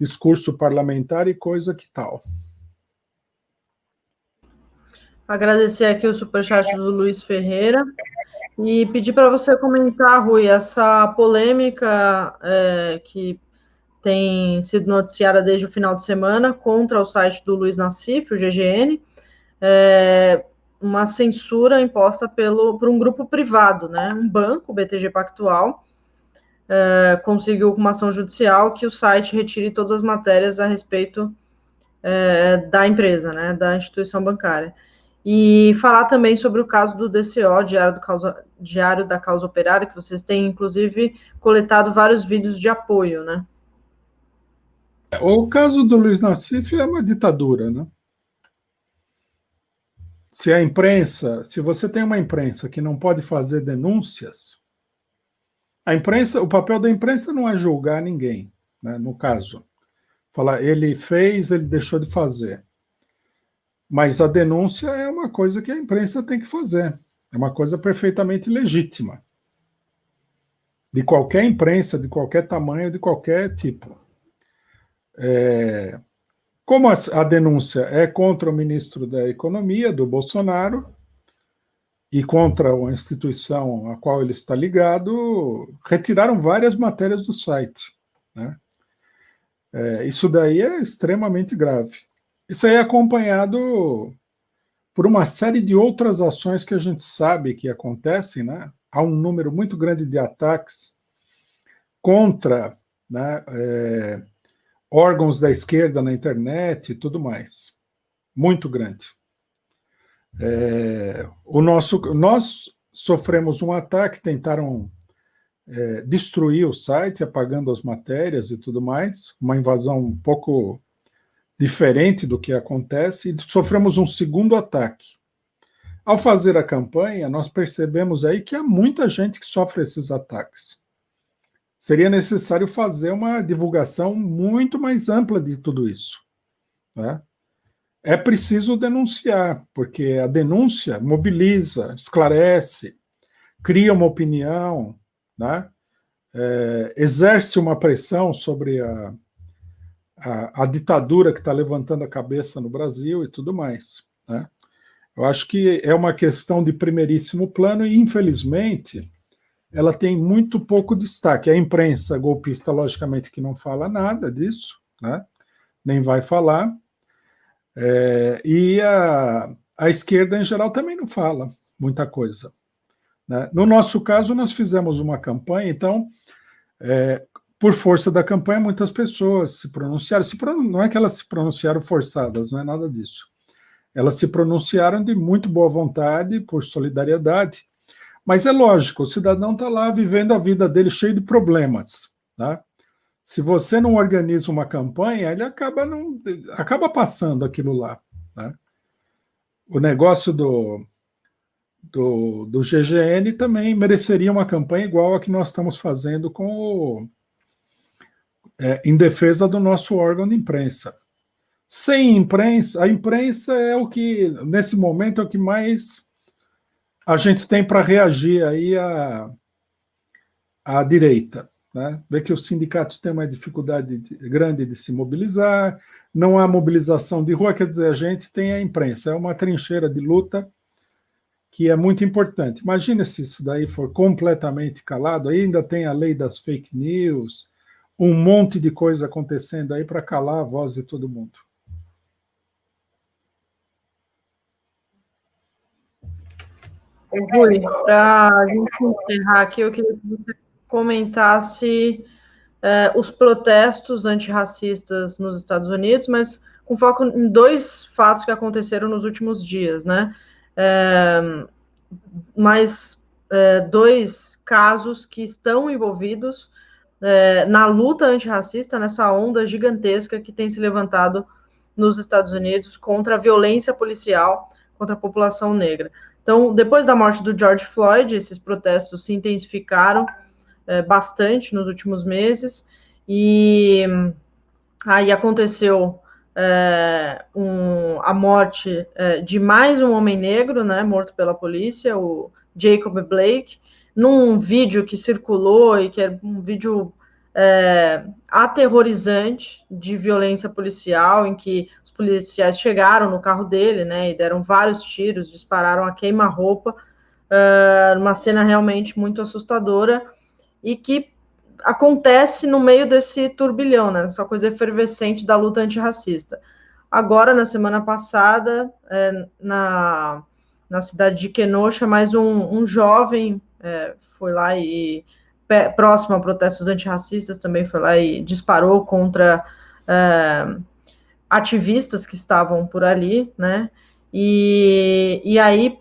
discurso parlamentar e coisa que tal. Agradecer aqui o superchat do Luiz Ferreira e pedir para você comentar, Rui, essa polêmica que tem sido noticiada desde o final de semana contra o site do Luiz Nassif, o GGN, uma censura imposta por um grupo privado, né? Um banco, o BTG Pactual, conseguiu com uma ação judicial que o site retire todas as matérias a respeito da empresa, né? Da instituição bancária. E falar também sobre o caso do DCO, Diário da Causa Operária, que vocês têm, inclusive, coletado vários vídeos de apoio, né? O caso do Luiz Nassif é uma ditadura, né? Se você tem uma imprensa que não pode fazer denúncias, o papel da imprensa não é julgar ninguém, né? No caso, falar ele fez, ele deixou de fazer. Mas a denúncia é uma coisa que a imprensa tem que fazer. É uma coisa perfeitamente legítima. De qualquer imprensa, de qualquer tamanho, de qualquer tipo. Como a denúncia é contra o ministro da Economia, do Bolsonaro, e contra a instituição a qual ele está ligado, retiraram várias matérias do site. Né? Isso daí é extremamente grave. Isso aí é acompanhado por uma série de outras ações que a gente sabe que acontecem, né? Há um número muito grande de ataques contra, né, órgãos da esquerda na internet e tudo mais. Muito grande. Nós sofremos um ataque, tentaram destruir o site, apagando as matérias e tudo mais, uma invasão um pouco diferente do que acontece, e sofremos um segundo ataque. Ao fazer a campanha, nós percebemos aí que há muita gente que sofre esses ataques. Seria necessário fazer uma divulgação muito mais ampla de tudo isso. Né? É preciso denunciar, porque a denúncia mobiliza, esclarece, cria uma opinião, né? Exerce uma pressão sobre a ditadura que está levantando a cabeça no Brasil e tudo mais. Né? Eu acho que é uma questão de primeiríssimo plano e, infelizmente, ela tem muito pouco destaque. A imprensa golpista, logicamente, que não fala nada disso, né? Nem vai falar, e a esquerda, em geral, também não fala muita coisa. Né? No nosso caso, nós fizemos uma campanha, então, por força da campanha, muitas pessoas se pronunciaram. Não é que elas se pronunciaram forçadas, não é nada disso. Elas se pronunciaram de muito boa vontade, por solidariedade. Mas é lógico, o cidadão está lá vivendo a vida dele cheio de problemas. Tá? Se você não organiza uma campanha, ele acaba passando aquilo lá. Né? O negócio do GGN também mereceria uma campanha igual a que nós estamos fazendo em defesa do nosso órgão de imprensa. Sem imprensa, a imprensa é o que, nesse momento, é o que mais a gente tem para reagir aí à direita. Né? Vê que os sindicatos têm uma dificuldade grande de se mobilizar, não há mobilização de rua, quer dizer, a gente tem a imprensa, é uma trincheira de luta que é muito importante. Imagina se isso daí for completamente calado, ainda tem a lei das fake news, um monte de coisa acontecendo aí para calar a voz de todo mundo. Rui, para a gente encerrar aqui, eu queria que você comentasse os protestos antirracistas nos Estados Unidos, mas com foco em dois fatos que aconteceram nos últimos dias, né? Dois casos que estão envolvidos na luta antirracista, nessa onda gigantesca que tem se levantado nos Estados Unidos contra a violência policial contra a população negra. Então, depois da morte do George Floyd, esses protestos se intensificaram bastante nos últimos meses, e aí aconteceu a morte de mais um homem negro, né, morto pela polícia, o Jacob Blake, num vídeo que circulou e que é um vídeo aterrorizante de violência policial, em que os policiais chegaram no carro dele, né, e deram vários tiros, dispararam a queima-roupa, uma cena realmente muito assustadora, e que acontece no meio desse turbilhão, né, essa coisa efervescente da luta antirracista. Agora, na semana passada, na cidade de Kenosha, mais um jovem foi lá e, próximo a protestos antirracistas, também foi lá e disparou contra ativistas que estavam por ali, né, e aí,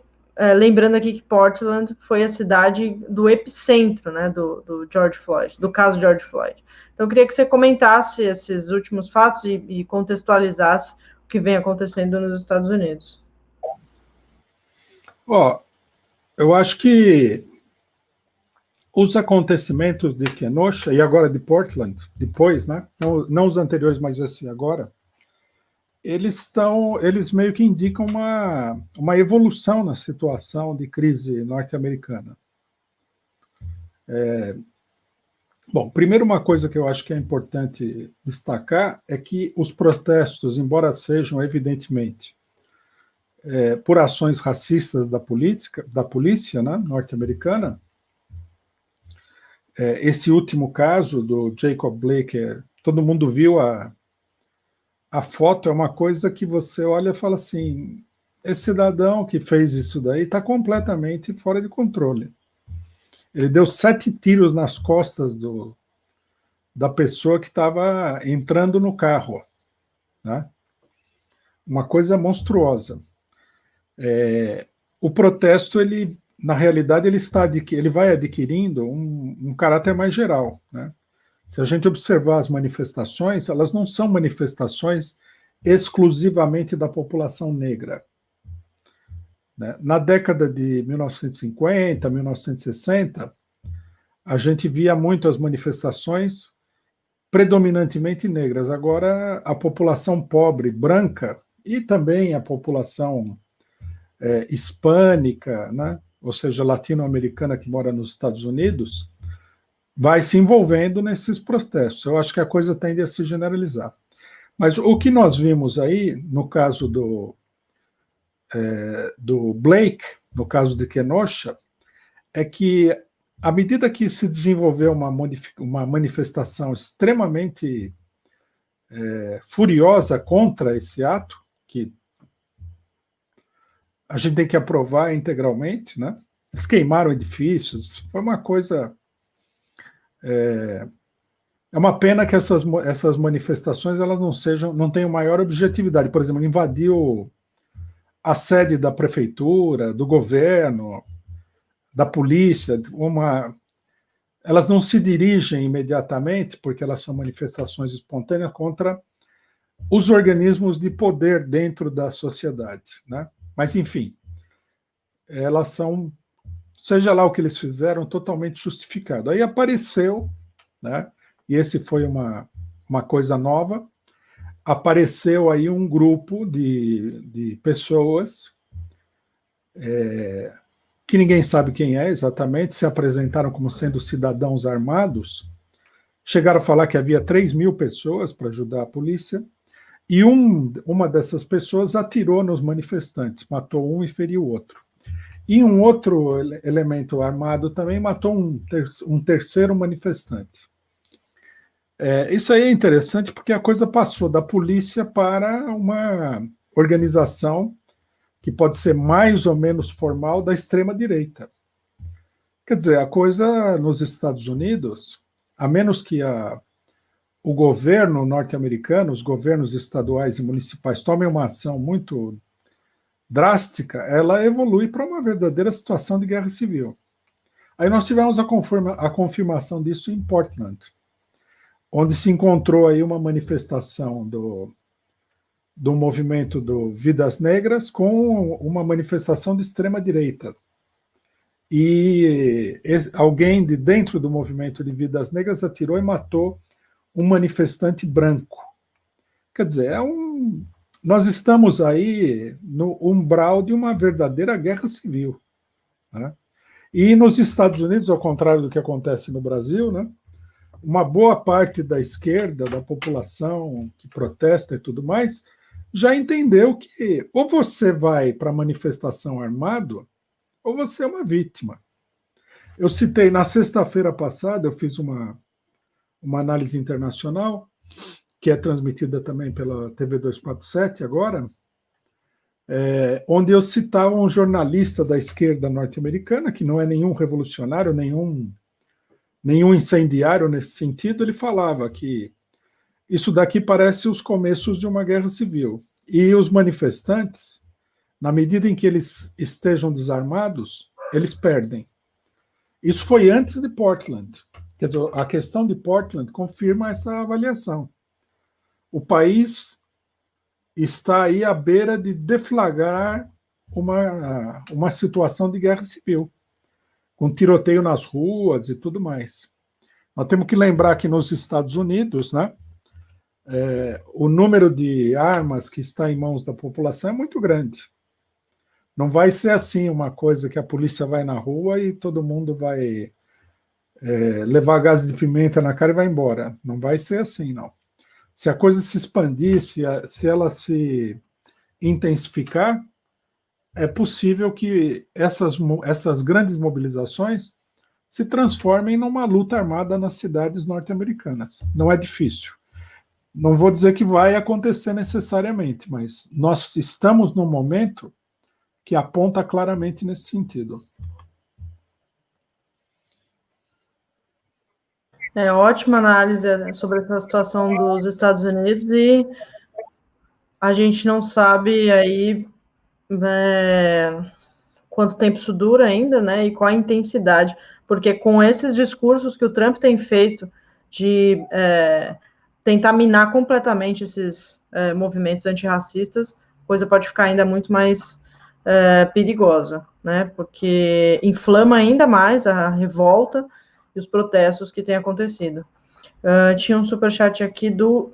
lembrando aqui que Portland foi a cidade do epicentro, né, do George Floyd, do caso George Floyd. Então, eu queria que você comentasse esses últimos fatos e contextualizasse o que vem acontecendo nos Estados Unidos. Eu acho que os acontecimentos de Kenosha e agora de Portland, depois, né, não os anteriores, mas esse agora, eles meio que indicam uma evolução na situação de crise norte-americana. Bom, primeiro, uma coisa que eu acho que é importante destacar é que os protestos, embora sejam evidentemente por ações racistas da polícia, né, norte-americana, esse último caso do Jacob Blake, todo mundo viu a foto, é uma coisa que você olha e fala assim, esse cidadão que fez isso daí está completamente fora de controle. Ele deu 7 tiros nas costas da pessoa que estava entrando no carro, né? Uma coisa monstruosa. O protesto, na realidade, ele vai adquirindo um caráter mais geral, né? Se a gente observar as manifestações, elas não são manifestações exclusivamente da população negra. Na década de 1950, 1960, a gente via muito as manifestações predominantemente negras. Agora, a população pobre, branca, e também a população hispânica, né? Ou seja, latino-americana que mora nos Estados Unidos, vai se envolvendo nesses protestos. Eu acho que a coisa tende a se generalizar. Mas o que nós vimos aí, no caso do Blake, no caso de Kenosha, é que, à medida que se desenvolveu uma manifestação extremamente furiosa contra esse ato, que a gente tem que aprovar integralmente, né? Eles queimaram edifícios, foi uma coisa... É uma pena que essas manifestações elas não tenham maior objetividade. Por exemplo, invadiu a sede da prefeitura, do governo, da polícia. Elas não se dirigem imediatamente, porque elas são manifestações espontâneas contra os organismos de poder dentro da sociedade, né? Mas, enfim, elas são, seja lá o que eles fizeram, totalmente justificado. Aí apareceu, né, e esse foi uma coisa nova, apareceu aí um grupo de pessoas que ninguém sabe quem é exatamente, se apresentaram como sendo cidadãos armados, chegaram a falar que havia 3.000 pessoas para ajudar a polícia, e uma dessas pessoas atirou nos manifestantes, matou um e feriu o outro. E um outro elemento armado também matou um terceiro manifestante. Isso aí é interessante porque a coisa passou da polícia para uma organização que pode ser mais ou menos formal da extrema-direita. Quer dizer, a coisa nos Estados Unidos, a menos que o governo norte-americano, os governos estaduais e municipais tomem uma ação muito drástica, ela evolui para uma verdadeira situação de guerra civil. Aí nós tivemos a confirmação disso em Portland, onde se encontrou aí uma manifestação do movimento do Vidas Negras com uma manifestação de extrema-direita. E alguém de dentro do movimento de Vidas Negras atirou e matou um manifestante branco. Quer dizer, nós estamos aí no umbral de uma verdadeira guerra civil. Né? E nos Estados Unidos, ao contrário do que acontece no Brasil, né, uma boa parte da esquerda, da população que protesta e tudo mais, já entendeu que ou você vai para a manifestação armado, ou você é uma vítima. Eu citei, na sexta-feira passada, eu fiz uma análise internacional, que é transmitida também pela TV 247 agora, onde eu citava um jornalista da esquerda norte-americana, que não é nenhum revolucionário, nenhum incendiário nesse sentido, ele falava que isso daqui parece os começos de uma guerra civil. E os manifestantes, na medida em que eles estejam desarmados, eles perdem. Isso foi antes de Portland. Quer dizer, a questão de Portland confirma essa avaliação. O país está aí à beira de deflagrar uma situação de guerra civil, com tiroteio nas ruas e tudo mais. Nós temos que lembrar que nos Estados Unidos, né, o número de armas que está em mãos da população é muito grande. Não vai ser assim uma coisa que a polícia vai na rua e todo mundo vai levar gás de pimenta na cara e vai embora. Não vai ser assim, não. Se a coisa se expandir, se ela se intensificar, é possível que essas grandes mobilizações se transformem numa luta armada nas cidades norte-americanas. Não é difícil. Não vou dizer que vai acontecer necessariamente, mas nós estamos num momento que aponta claramente nesse sentido. Ótima análise sobre essa situação dos Estados Unidos e a gente não sabe aí quanto tempo isso dura ainda, né? E qual a intensidade, porque com esses discursos que o Trump tem feito de tentar minar completamente esses movimentos antirracistas, a coisa pode ficar ainda muito mais perigosa, né? Porque inflama ainda mais a revolta e os protestos que têm acontecido. Tinha um superchat aqui do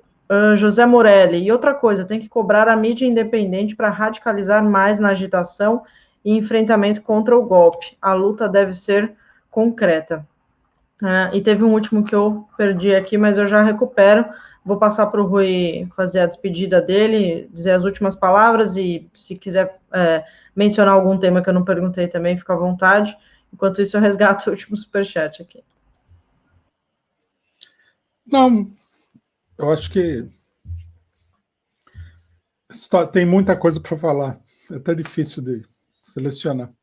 José Morelli. E outra coisa, tem que cobrar a mídia independente para radicalizar mais na agitação e enfrentamento contra o golpe. A luta deve ser concreta. E teve um último que eu perdi aqui, mas eu já recupero. Vou passar para o Rui fazer a despedida dele, dizer as últimas palavras e se quiser mencionar algum tema que eu não perguntei também, fica à vontade. Enquanto isso, eu resgato o último superchat aqui. Não, eu acho que tem muita coisa para falar. É até difícil de selecionar. O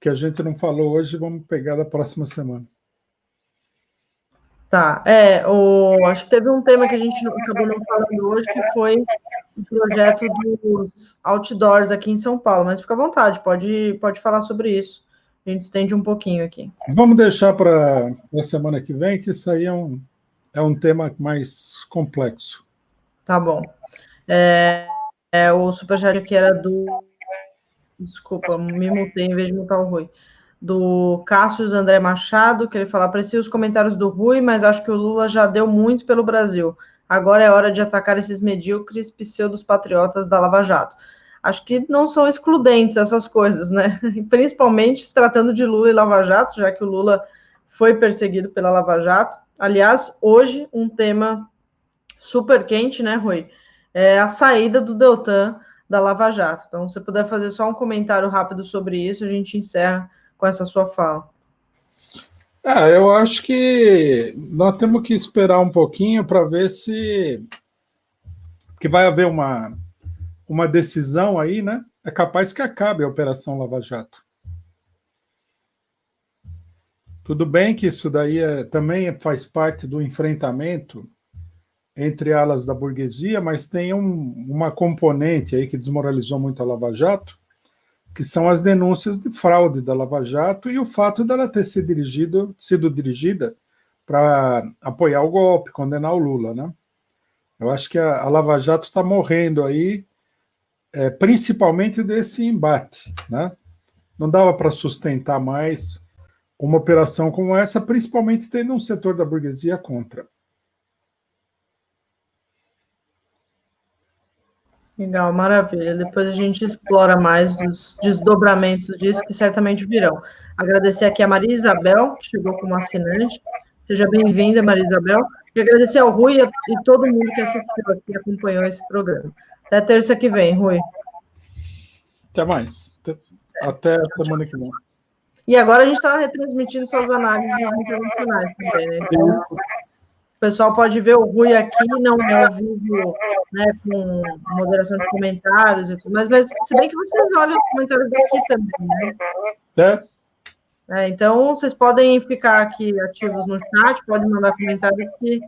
que a gente não falou hoje, vamos pegar da próxima semana. Tá, acho que teve um tema que a gente acabou não falando hoje, que foi o projeto dos outdoors aqui em São Paulo, mas fica à vontade, pode falar sobre isso. A gente estende um pouquinho aqui. Vamos deixar para a semana que vem, que isso aí é um tema mais complexo. Tá bom. O superchat aqui era do Desculpa, me mutei em vez de mutar o Rui. Do Cássio André Machado, que ele fala: aprecio os comentários do Rui, mas acho que o Lula já deu muito pelo Brasil. Agora é hora de atacar esses medíocres pseudos patriotas da Lava Jato. Acho que não são excludentes essas coisas, né? Principalmente se tratando de Lula e Lava Jato, já que o Lula foi perseguido pela Lava Jato. Aliás, hoje, um tema super quente, né, Rui? É a saída do Deltan da Lava Jato. Então, se você puder fazer só um comentário rápido sobre isso, a gente encerra com essa sua fala. Eu acho que nós temos que esperar um pouquinho para ver se que vai haver uma decisão aí, né? É capaz que acabe a Operação Lava Jato. Tudo bem que isso daí também faz parte do enfrentamento entre alas da burguesia, mas tem uma componente aí que desmoralizou muito a Lava Jato, que são as denúncias de fraude da Lava Jato e o fato dela ter sido dirigida para apoiar o golpe, condenar o Lula, né? Eu acho que a Lava Jato está morrendo aí, principalmente desse embate, né? Não dava para sustentar mais uma operação como essa, principalmente tendo um setor da burguesia contra. Legal, maravilha. Depois a gente explora mais os desdobramentos disso, que certamente virão. Agradecer aqui a Maria Isabel, que chegou como assinante. Seja bem-vinda, Maria Isabel. E agradecer ao Rui e todo mundo que assistiu aqui e acompanhou esse programa. Até terça que vem, Rui. Até mais. Até a semana que vem. E agora a gente está retransmitindo suas análises internacionais também, né? Então, o pessoal pode ver o Rui aqui, não é ao vivo, né, com moderação de comentários e tudo, mas se bem que vocês olham os comentários daqui também, né? Então, vocês podem ficar aqui ativos no chat, podem mandar comentários que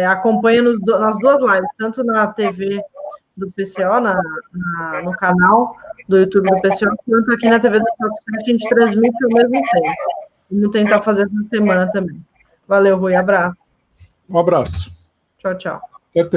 acompanham nas duas lives, tanto na TV do PCO, no canal do YouTube do PCO, quanto aqui na TV do PCO, a gente transmite ao mesmo tempo. Vamos tentar fazer essa semana também. Valeu, Rui, abraço. Um abraço. Tchau, tchau.